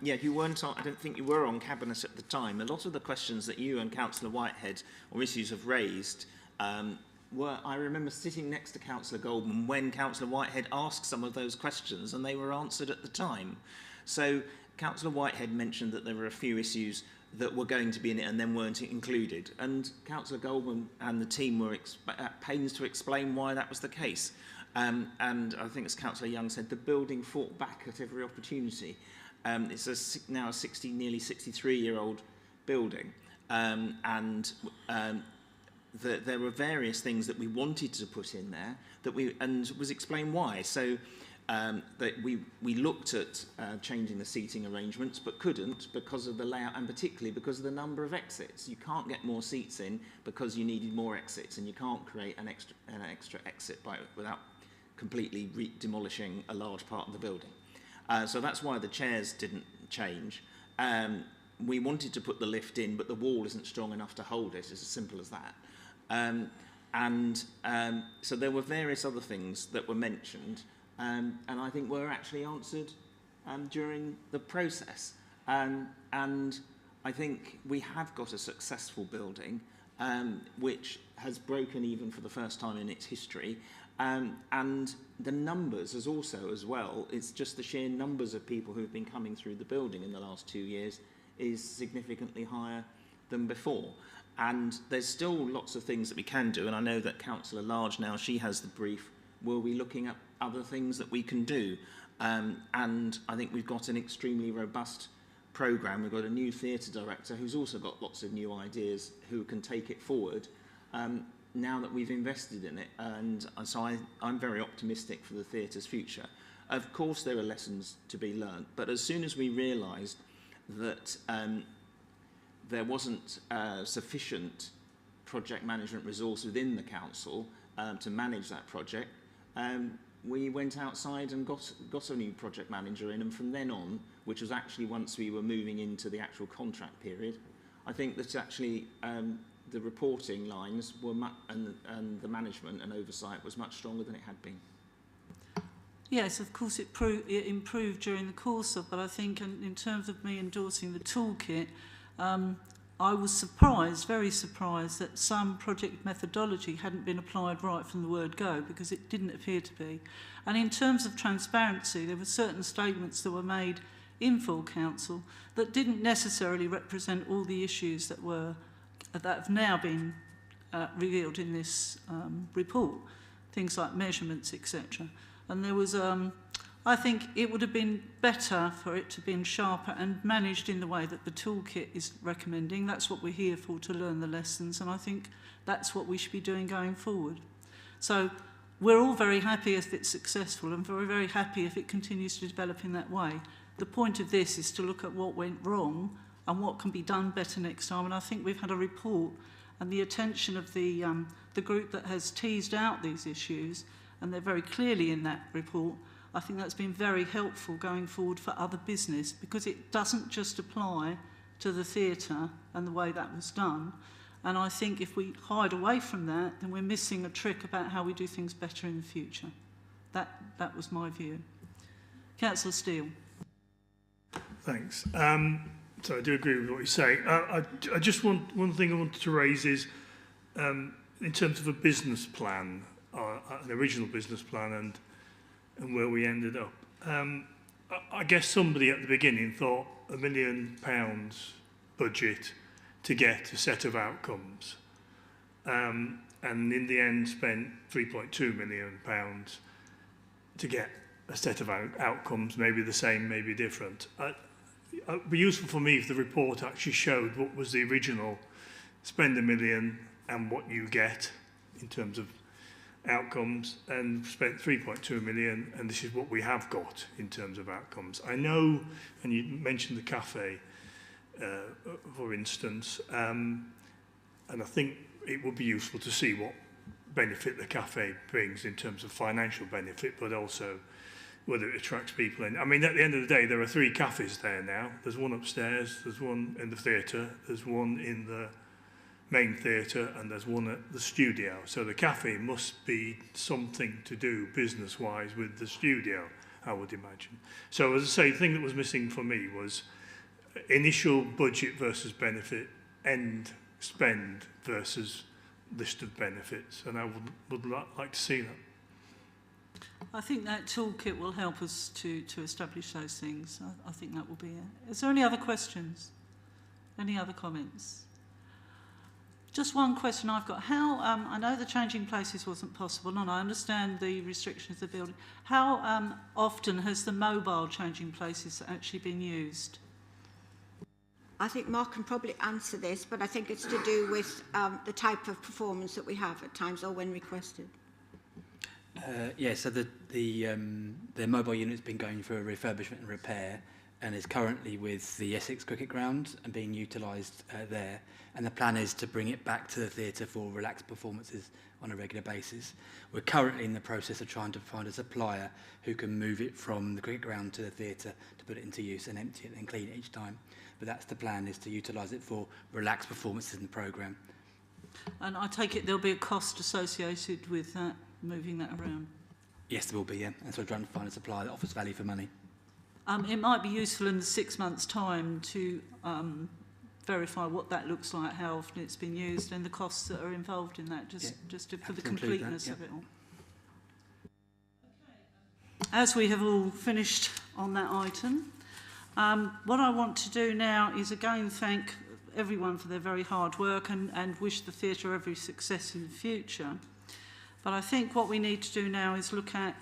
yeah, you weren't on, I don't think you were on Cabinet at the time. A lot of the questions that you and Councillor Whitehead or issues have raised I remember sitting next to Councillor Goldman when Councillor Whitehead asked some of those questions and they were answered at the time. So Councillor Whitehead mentioned that there were a few issues that were going to be in it and then weren't included. And Councillor Goldman and the team were at pains to explain why that was the case. And I think, as Councillor Young said, the building fought back at every opportunity. It's now a nearly 63-year-old building. There were various things that we wanted to put in there and was explained why. So that we looked at changing the seating arrangements, but couldn't because of the layout and particularly because of the number of exits. You can't get more seats in because you needed more exits, and you can't create an extra exit without completely demolishing a large part of the building. So that's why the chairs didn't change. We wanted to put the lift in, but the wall isn't strong enough to hold it. It's as simple as that. So there were various other things that were mentioned, and I think were actually answered during the process. And I think we have got a successful building, which has broken even for the first time in its history. And the numbers as well, it's just the sheer numbers of people who've been coming through the building in the last 2 years is significantly higher than before. And there's still lots of things that we can do, and I know that Councillor Large now, she has the brief, will be looking at other things that we can do. And I think we've got an extremely robust programme. We've got a new theatre director who's also got lots of new ideas who can take it forward now that we've invested in it. And so I'm very optimistic for the theatre's future. Of course, there are lessons to be learned, but as soon as we realised that there wasn't sufficient project management resource within the council to manage that project, we went outside and got a new project manager in, and from then on, which was actually once we were moving into the actual contract period, I think that actually the reporting lines were and the management and oversight was much stronger than it had been. Yes, of course it improved during the course of, but I think in terms of me endorsing the toolkit, I was surprised, very surprised, that some project methodology hadn't been applied right from the word go, because it didn't appear to be. And in terms of transparency, there were certain statements that were made in full council that didn't necessarily represent all the issues that have now been revealed in this report, things like measurements, etc. And there was, I think it would have been better for it to have been sharper and managed in the way that the toolkit is recommending. That's what we're here for, to learn the lessons, and I think that's what we should be doing going forward. So we're all very happy if it's successful, and very, very happy if it continues to develop in that way. The point of this is to look at what went wrong and what can be done better next time, and I think we've had a report and the attention of the group that has teased out these issues, and they're very clearly in that report. I think that's been very helpful going forward for other business, because it doesn't just apply to the theatre and the way that was done. And I think if we hide away from that, then we're missing a trick about how we do things better in the future. That was my view. Councillor Steele. Thanks. So I do agree with what you say. I just want, one thing I wanted to raise is in terms of a business plan, an original business plan, and where we ended up. I guess somebody at the beginning thought £1 million budget to get a set of outcomes, and in the end spent £3.2 million to get a set of outcomes, maybe the same, maybe different. It would be useful for me if the report actually showed what was the original spend £1 million and what you get in terms of outcomes, and spent 3.2 million, and this is what we have got in terms of outcomes. I know, and you mentioned the cafe, for instance, and I think it would be useful to see what benefit the cafe brings in terms of financial benefit, but also whether it attracts people in. I mean, at the end of the day, there are 3 cafes there now. There's one upstairs, there's one in the theatre, there's one in the main theatre, and there's one at the studio. So the cafe must be something to do business-wise with the studio, I would imagine. So as I say, the thing that was missing for me was initial budget versus benefit, end spend versus list of benefits, and I would like to see that. I think that toolkit will help us to establish those things. I think that will be it. Is there any other questions? Any other comments? Just one question I've got. How, I know the changing places wasn't possible, and I understand the restrictions of the building. How often has the mobile changing places actually been used? I think Mark can probably answer this, but I think it's to do with the type of performance that we have at times or when requested. Yeah, so the mobile unit's been going for a refurbishment and repair, and is currently with the Essex Cricket Ground and being utilised there. And the plan is to bring it back to the theatre for relaxed performances on a regular basis. We're currently in the process of trying to find a supplier who can move it from the cricket ground to the theatre to put it into use and empty it and clean it each time. But that's the plan, is to utilise it for relaxed performances in the programme. And I take it there'll be a cost associated with that, moving that around? Yes, there will be, yeah. And so we're trying to find a supplier that offers value for money. It might be useful in the 6 months' time to verify what that looks like, how often it's been used, and the costs that are involved in that, for the completeness of it all. As we have all finished on that item, what I want to do now is again thank everyone for their very hard work and wish the theatre every success in the future. But I think what we need to do now is look at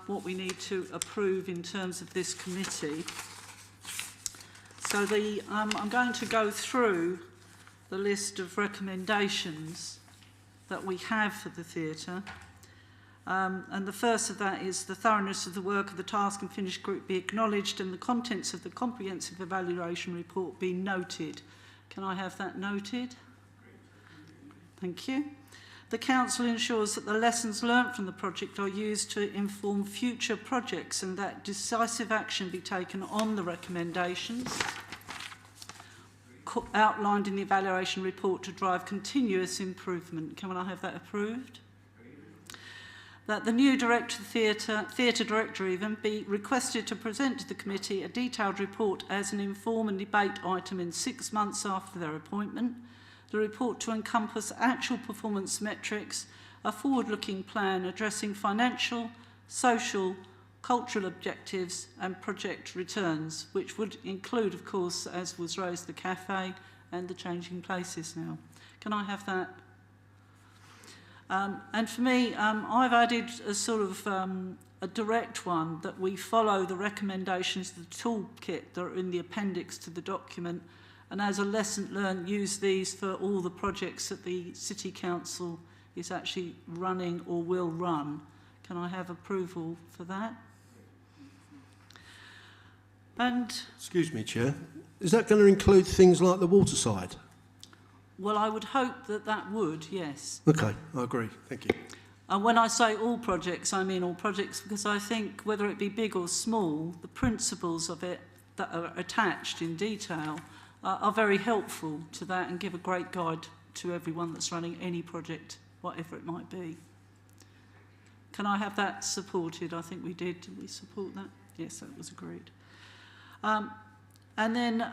what we need to approve in terms of this committee. So I'm going to go through the list of recommendations that we have for the theatre. And the first of that is the thoroughness of the work of the task and finish group be acknowledged and the contents of the comprehensive evaluation report be noted. Can I have that noted? Thank you. The Council ensures that the lessons learnt from the project are used to inform future projects and that decisive action be taken on the recommendations outlined in the evaluation report to drive continuous improvement. Can I have that approved? That the new theatre director even, be requested to present to the committee a detailed report as an inform and debate item in 6 months after their appointment. The report to encompass actual performance metrics, a forward-looking plan addressing financial, social, cultural objectives and project returns, which would include, of course, as was raised, the cafe and the changing places now. Can I have that? And for me, I've added a sort of a direct one that we follow the recommendations of the toolkit that are in the appendix to the document, and as a lesson learned, use these for all the projects that the City Council is actually running or will run. Can I have approval for that? And excuse me, Chair, is that going to include things like the waterside? Well, I would hope that that would, yes. Okay, I agree. Thank you. And when I say all projects, I mean all projects, because I think whether it be big or small, the principles of it that are attached in detail are very helpful to that and give a great guide to everyone that's running any project, whatever it might be. Can I have that supported? I think we did. Did we support that? Yes, that was agreed. And then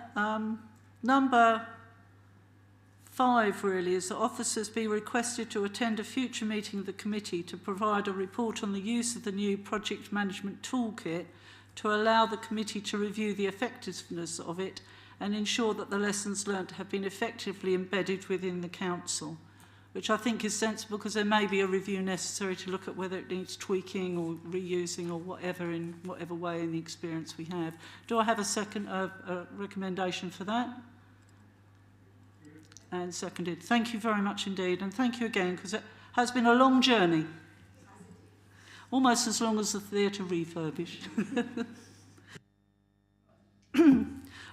number 5 really is that officers be requested to attend a future meeting of the committee to provide a report on the use of the new project management toolkit to allow the committee to review the effectiveness of it and ensure that the lessons learnt have been effectively embedded within the council, which I think is sensible because there may be a review necessary to look at whether it needs tweaking or reusing or whatever in whatever way in the experience we have. Do I have a second recommendation for that? And seconded. Thank you very much indeed, and thank you again, because it has been a long journey. Almost as long as the theatre refurbished.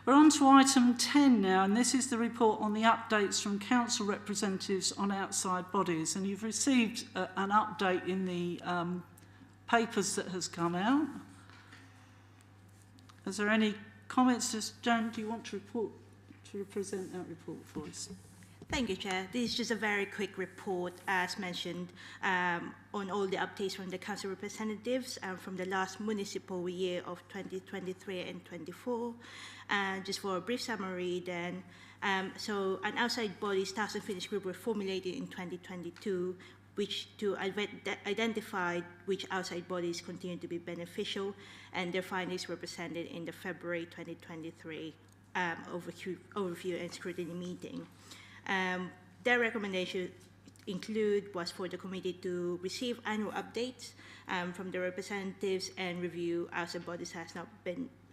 We're on to item 10 now, and this is the report on the updates from council representatives on outside bodies. And you've received an update in the papers that has come out. Is there any comments? Jan, do you want to present that report for us? Thank you, Chair. This is just a very quick report, as mentioned, on all the updates from the council representatives from the last municipal year of 2023 and 24. Just for a brief summary then, so an outside body staff and finish group were formulated in 2022, which to identify which outside bodies continue to be beneficial, and their findings were presented in the February 2023 overview and scrutiny meeting. Their recommendation was for the committee to receive annual updates from the representatives and review outside bodies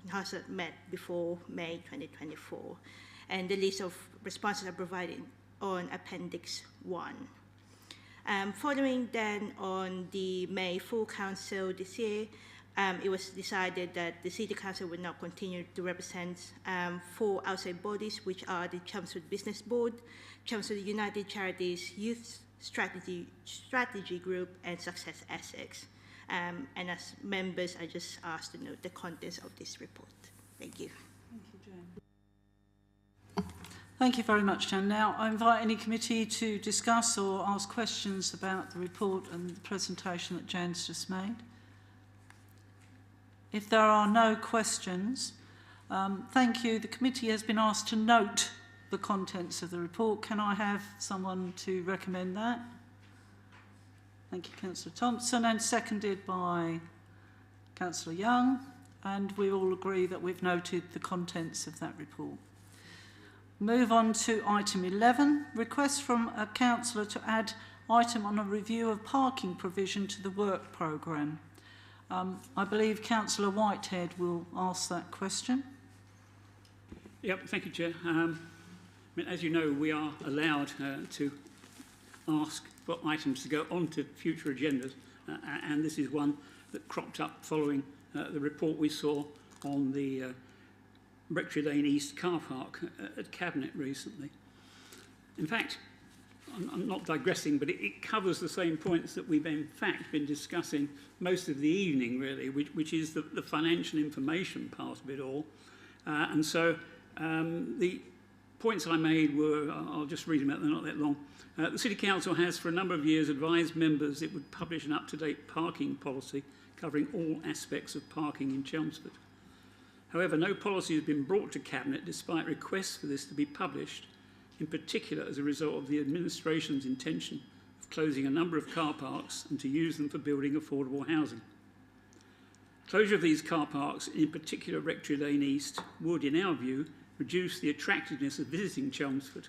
hasn't met before May 2024. And the list of responses are provided on Appendix 1. Following then on the May full council this year, it was decided that the City Council would not continue to represent 4 outside bodies, which are the Chelmsford Business Board, Chelmsford United Charities Youth Strategy Group, and Success Essex. And as members, I just asked to note the contents of this report. Thank you. Thank you, Jane. Thank you very much, Jan. Now, I invite any committee to discuss or ask questions about the report and the presentation that Jan's just made. If there are no questions, thank you. The committee has been asked to note the contents of the report. Can I have someone to recommend that? Thank you, Councillor Thompson, and seconded by Councillor Young, and we all agree that we've noted the contents of that report. Move on to item 11, request from a councillor to add item on a review of parking provision to the work programme. I believe Councillor Whitehead will ask that question. Yep, thank you, Chair. I mean, as you know, we are allowed to ask for items to go onto future agendas, and this is one that cropped up following the report we saw on the Rectory Lane East car park at Cabinet recently. In fact, I'm not digressing, but it covers the same points that we've in fact been discussing most of the evening, really, which is the financial information part of it all. And so the points I made were, I'll just read them out, they're not that long. The City Council has for a number of years advised members it would publish an up-to-date parking policy covering all aspects of parking in Chelmsford. However, no policy has been brought to Cabinet despite requests for this to be published, in particular as a result of the administration's intention of closing a number of car parks and to use them for building affordable housing. Closure of these car parks, in particular Rectory Lane East, would, in our view, reduce the attractiveness of visiting Chelmsford,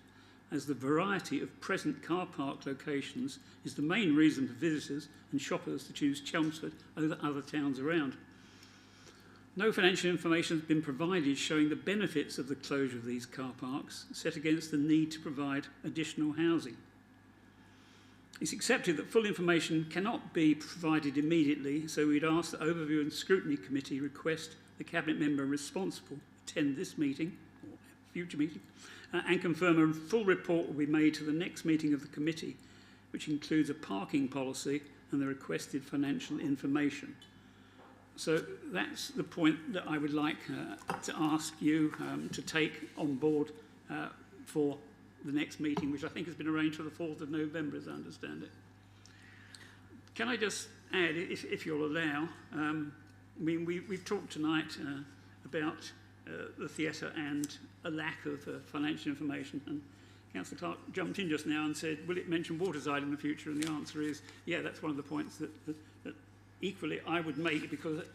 as the variety of present car park locations is the main reason for visitors and shoppers to choose Chelmsford over other towns around. No financial information has been provided showing the benefits of the closure of these car parks, set against the need to provide additional housing. It's accepted that full information cannot be provided immediately, so we'd ask the Overview and Scrutiny Committee request the Cabinet member responsible attend this meeting, or future meeting, and confirm a full report will be made to the next meeting of the committee, which includes a parking policy and the requested financial information. So that's the point that I would like to ask you to take on board for the next meeting, which I think has been arranged for the 4th of November, as I understand it. Can I just add, if you'll allow, I mean, we've talked tonight about the theatre and a lack of financial information, and Councillor Clark jumped in just now and said, will it mention Waterside in the future? And the answer is, yeah, that's one of the points that equally I would make, because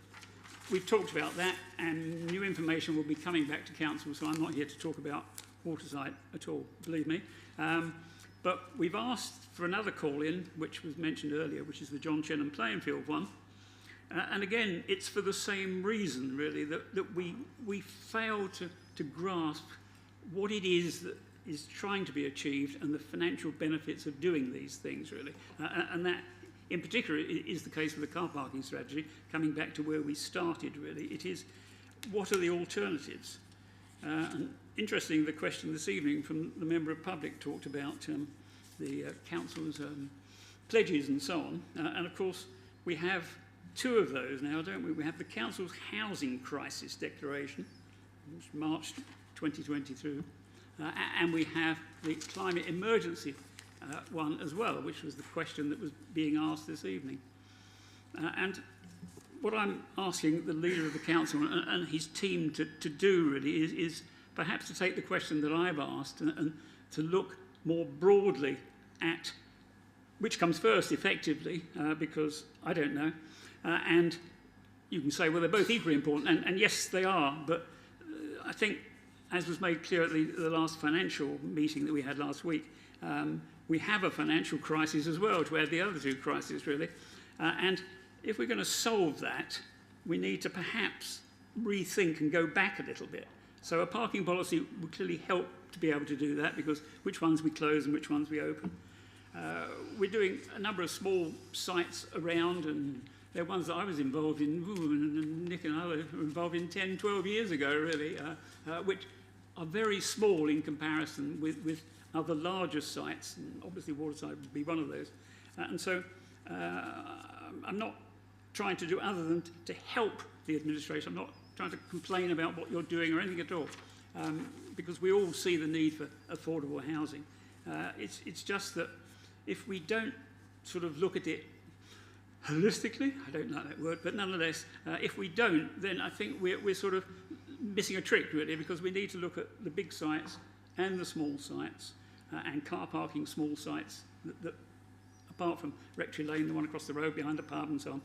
we've talked about that and new information will be coming back to Council, so I'm not here to talk about Waterside at all, believe me. But we've asked for another call-in, which was mentioned earlier, which is the John Chenham playing field one. And again, it's for the same reason, really, that we fail to grasp what it is that is trying to be achieved and the financial benefits of doing these things, really. And that, in particular, is the case with the car parking strategy, coming back to where we started, really. It is, what are the alternatives? And interesting, the question this evening from the Member of Public talked about the Council's pledges and so on. And of course, we have two of those now, don't we? We have the Council's Housing Crisis Declaration, which March 2022, and we have the Climate Emergency one as well, which was the question that was being asked this evening. And what I'm asking the Leader of the Council and his team to do really is perhaps to take the question that I've asked and to look more broadly at which comes first effectively, because I don't know. And you can say, well, they're both equally important, and yes, they are, but I think, as was made clear at the last financial meeting that we had last week, we have a financial crisis as well to add the other two crises, really. And if we're going to solve that, we need to perhaps rethink and go back a little bit. So a parking policy would clearly help to be able to do that, because which ones we close and which ones we open. We're doing a number of small sites around, and they're ones that I was involved in, and Nick and I were involved in 10, 12 years ago, really, which are very small in comparison with other larger sites, and obviously Waterside would be one of those. And so I'm not trying to do other than to help the administration. I'm not trying to complain about what you're doing or anything at all, because we all see the need for affordable housing. It's just that if we don't sort of look at it holistically, I don't like that word, but nonetheless, if we don't, then I think we're sort of missing a trick, really, because we need to look at the big sites and the small sites, and car parking small sites that apart from Rectory Lane, the one across the road behind the pub and so on,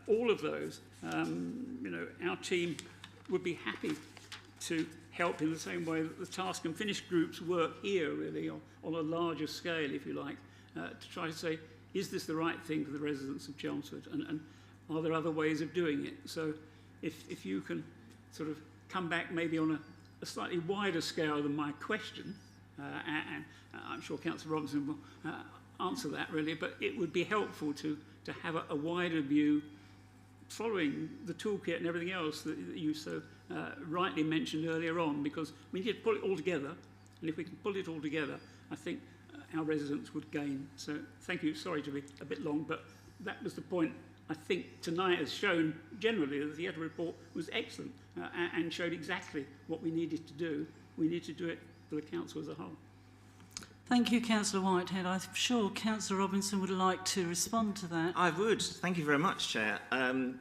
all of those, you know, our team would be happy to help in the same way that the task and finish groups work here, really, on a larger scale, if you like, to try to say, is this the right thing for the residents of Chelmsford, and are there other ways of doing it? So if you can sort of come back maybe on a slightly wider scale than my question, and I'm sure Councillor Robinson will answer that really, but it would be helpful to have a wider view following the toolkit and everything else that you so rightly mentioned earlier on, because we need to pull it all together, and if we can pull it all together, I think our residents would gain. So thank you. Sorry to be a bit long, but that was the point. I think tonight has shown generally that the theatre report was excellent and showed exactly what we needed to do. We need to do it for the council as a whole. Thank you, Councillor Whitehead. I'm sure Councillor Robinson would like to respond to that. I would. Thank you very much, Chair. I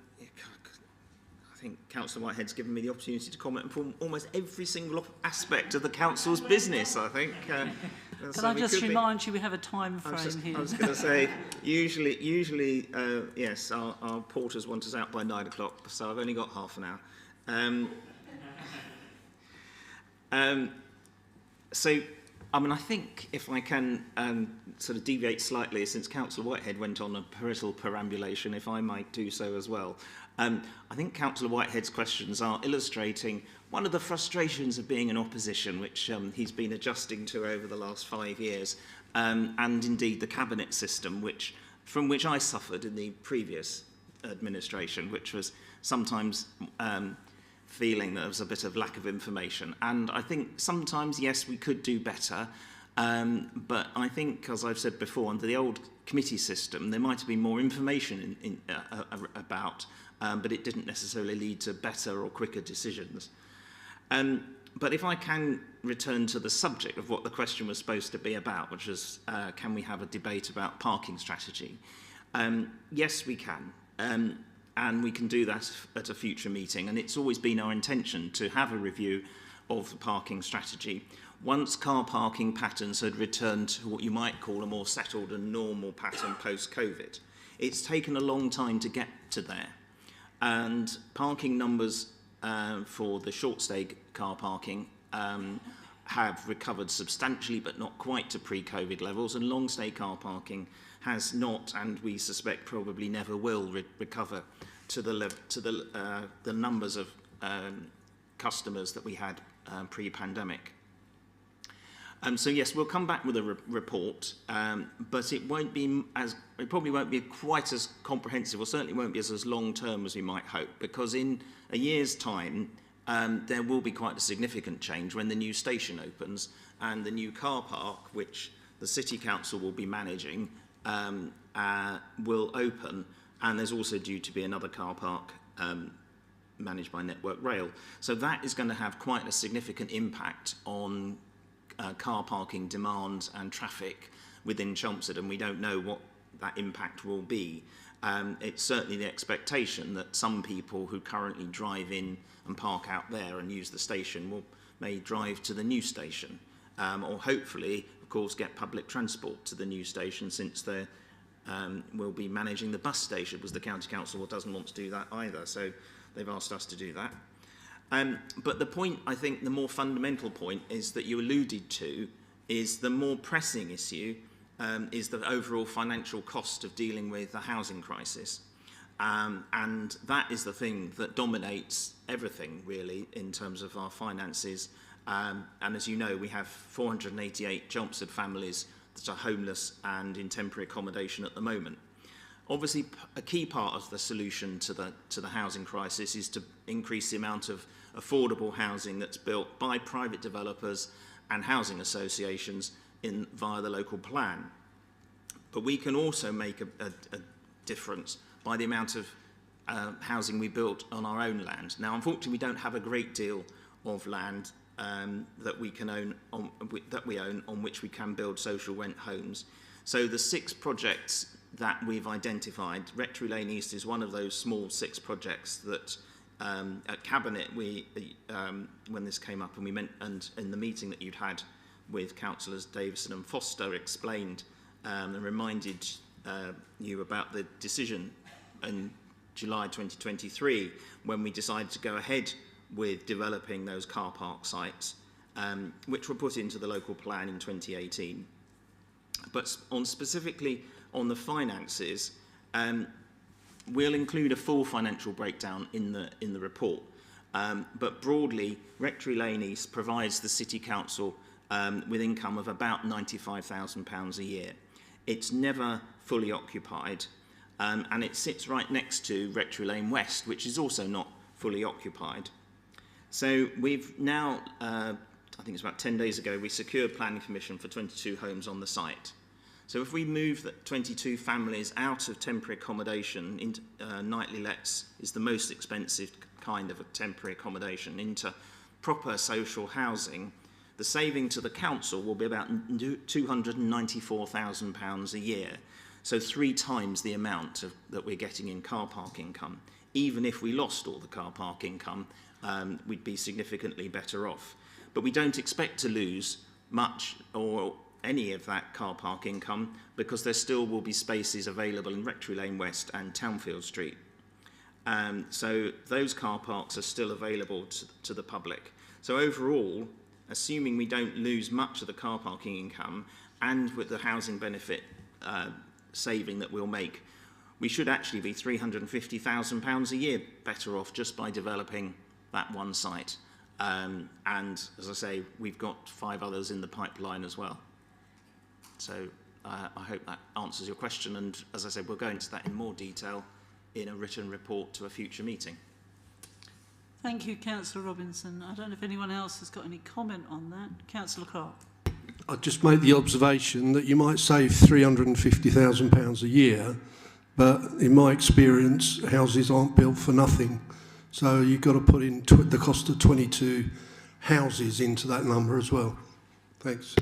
think Councillor Whitehead's given me the opportunity to comment upon almost every single aspect of the council's business, I think. Can I just remind you we have a time frame here? I was going to say, usually yes, our porters want us out by 9 o'clock, so I've only got half an hour. So, I mean, I think if I can sort of deviate slightly, since Councillor Whitehead went on a little perambulation, if I might do so as well. I think Councillor Whitehead's questions are illustrating one of the frustrations of being in opposition, which he's been adjusting to over the last 5 years, and indeed the cabinet system, from which I suffered in the previous administration, which was sometimes feeling that there was a bit of lack of information. And I think sometimes, yes, we could do better, but I think, as I've said before, under the old committee system, there might have been more information about, but it didn't necessarily lead to better or quicker decisions. But if I can return to the subject of what the question was supposed to be about, which is, can we have a debate about parking strategy? Yes, we can. And we can do that at a future meeting. And it's always been our intention to have a review of the parking strategy once car parking patterns had returned to what you might call a more settled and normal pattern post-COVID. It's taken a long time to get to there. And parking numbers for the short stay car parking have recovered substantially, but not quite to pre-COVID levels, and long stay car parking has not, and we suspect probably never will recover to the numbers of customers that we had pre-pandemic. So yes, we'll come back with a report, but it probably won't be quite as comprehensive, or certainly won't be as long term as we might hope, because in a year's time there will be quite a significant change when the new station opens and the new car park, which the City Council will be managing, will open, and there's also due to be another car park managed by Network Rail. So that is going to have quite a significant impact on car parking demand and traffic within Chelmsford, and we don't know what that impact will be. It's certainly the expectation that some people who currently drive in and park out there and use the station may drive to the new station, or hopefully, of course, get public transport to the new station, since they will be managing the bus station, because the County Council doesn't want to do that either, so they've asked us to do that. But the point, I think, the more fundamental point is that you alluded to, is the more pressing issue is the overall financial cost of dealing with the housing crisis. And that is the thing that dominates everything, really, in terms of our finances. And as you know, we have 488 Chelmsford families that are homeless and in temporary accommodation at the moment. Obviously, a key part of the solution to the housing crisis is to increase the amount of affordable housing that's built by private developers and housing associations via the local plan. But we can also make a difference by the amount of housing we built on our own land. Now, unfortunately, we don't have a great deal of land that we own on which we can build social rent homes. So the 6 projects that we've identified, Rectory Lane East is one of those small 6 projects that at Cabinet, when this came up, and in the meeting that you'd had with Councillors Davison and Foster, explained and reminded you about the decision in July 2023, when we decided to go ahead with developing those car park sites, which were put into the local plan in 2018. But specifically on the finances, we'll include a full financial breakdown in the report. But broadly, Rectory Lane East provides the City Council with income of about £95,000 a year. It's never fully occupied, and it sits right next to Rectory Lane West, which is also not fully occupied. So we've now, I think it's about 10 days ago, we secured planning permission for 22 homes on the site. So if we move the 22 families out of temporary accommodation, into nightly lets is the most expensive kind of a temporary accommodation, into proper social housing, the saving to the council will be about £294,000 a year. So 3 times the amount that we're getting in car park income. Even if we lost all the car park income, we'd be significantly better off. But we don't expect to lose much or any of that car park income because there still will be spaces available in Rectory Lane West and Townfield Street. So those car parks are still available to the public. So overall, assuming we don't lose much of the car parking income and with the housing benefit saving that we'll make, we should actually be £350,000 a year better off just by developing that one site. And as I say, we've got 5 others in the pipeline as well. So I hope that answers your question. And as I said, we'll go into that in more detail in a written report to a future meeting. Thank you, Councillor Robinson. I don't know if anyone else has got any comment on that. Councillor Clark. I'd just make the observation that you might save £350,000 a year, but in my experience, houses aren't built for nothing. So you've got to put in the cost of 22 houses into that number as well. Thanks.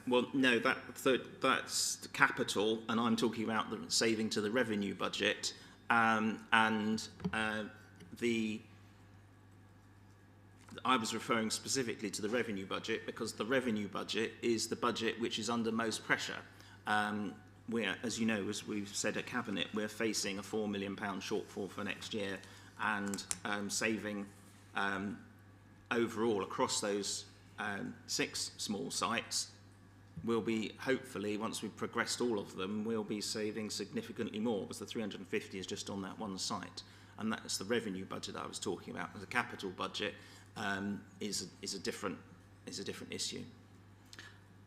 Well, no, that's capital, and I'm talking about the saving to the revenue budget, I was referring specifically to the revenue budget because the revenue budget is the budget which is under most pressure. As you know, as we've said at Cabinet, we're facing a £4 million shortfall for next year, and saving overall across those 6 small sites will be, hopefully, once we've progressed all of them, we'll be saving significantly more, because the 350 is just on that one site, and that's the revenue budget I was talking about. The capital budget is a different issue.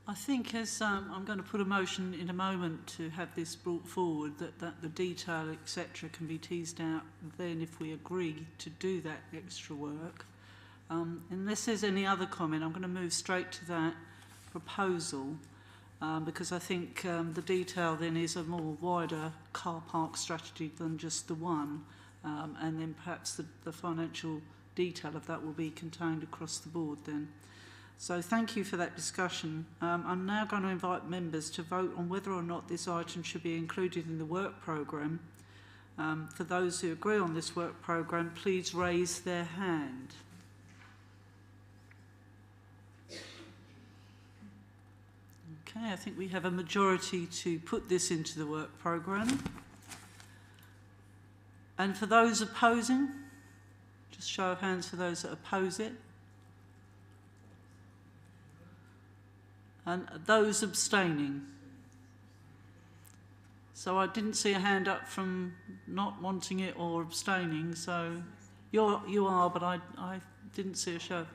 I think as I'm going to put a motion in a moment to have this brought forward, that the detail, etc., can be teased out then if we agree to do that extra work. Unless there's any other comment, I'm going to move straight to that proposal because I think the detail then is a more wider car park strategy than just the one, and then perhaps the financial detail of that will be contained across the board then. So thank you for that discussion. I'm now going to invite members to vote on whether or not this item should be included in the work programme. For those who agree on this work programme, please raise their hand. Okay, I think we have a majority to put this into the work programme. And for those opposing, just show of hands for those that oppose it. And those abstaining. So I didn't see a hand up from not wanting it or abstaining, so you are, but I didn't see a show.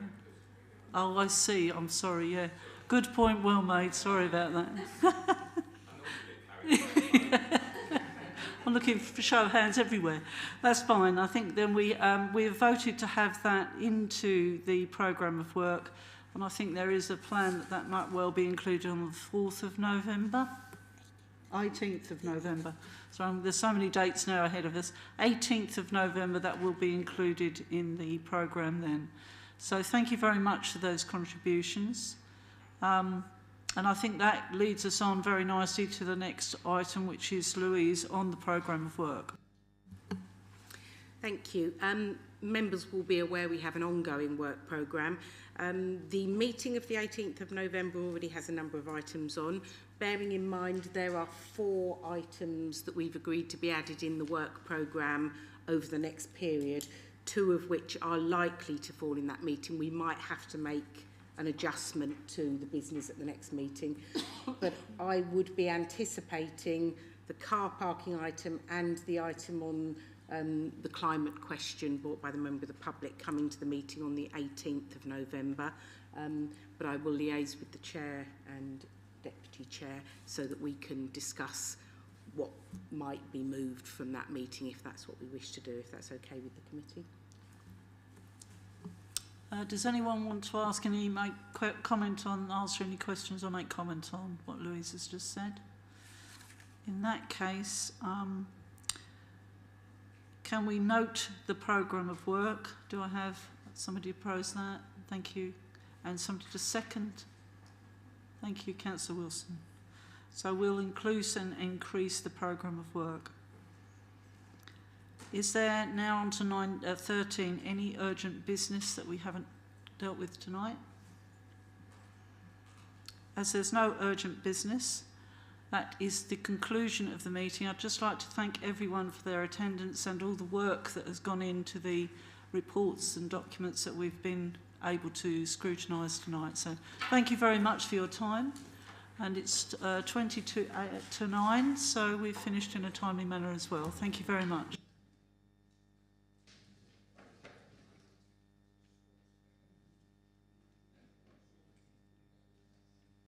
Oh, I see, I'm sorry, yeah. Good point, well made, sorry about that. I'm looking for show of hands everywhere. That's fine. I think then we have voted to have that into the programme of work, and I think there is a plan that might well be included on the 4th of November, 18th of November. So there's so many dates now ahead of us. 18th of November, that will be included in the programme then. So thank you very much for those contributions. And I think that leads us on very nicely to the next item, which is Louise on the programme of work. Thank you. Members will be aware we have an ongoing work programme. The meeting of the 18th of November already has a number of items on. Bearing in mind there are 4 items that we've agreed to be added in the work programme over the next period. two of which are likely to fall in that meeting. We might have to make an adjustment to the business at the next meeting, but I would be anticipating the car parking item and the item on the climate question brought by the member of the public coming to the meeting on the 18th of November. But I will liaise with the chair and deputy chair so that we can discuss what might be moved from that meeting if that's what we wish to do, if that's okay with the committee. Does anyone want to ask any, comment on, answer any questions or make comment on what Louise has just said? In that case, can we note the programme of work? Do I have somebody oppose that? Thank you. And somebody to second? Thank you, Councillor Wilson. So we'll include and increase the programme of work. Is there now on to 13 any urgent business that we haven't dealt with tonight? As there's no urgent business, that is the conclusion of the meeting. I'd just like to thank everyone for their attendance and all the work that has gone into the reports and documents that we've been able to scrutinise tonight. So thank you very much for your time. And it's 20 to 9, so we've finished in a timely manner as well. Thank you very much.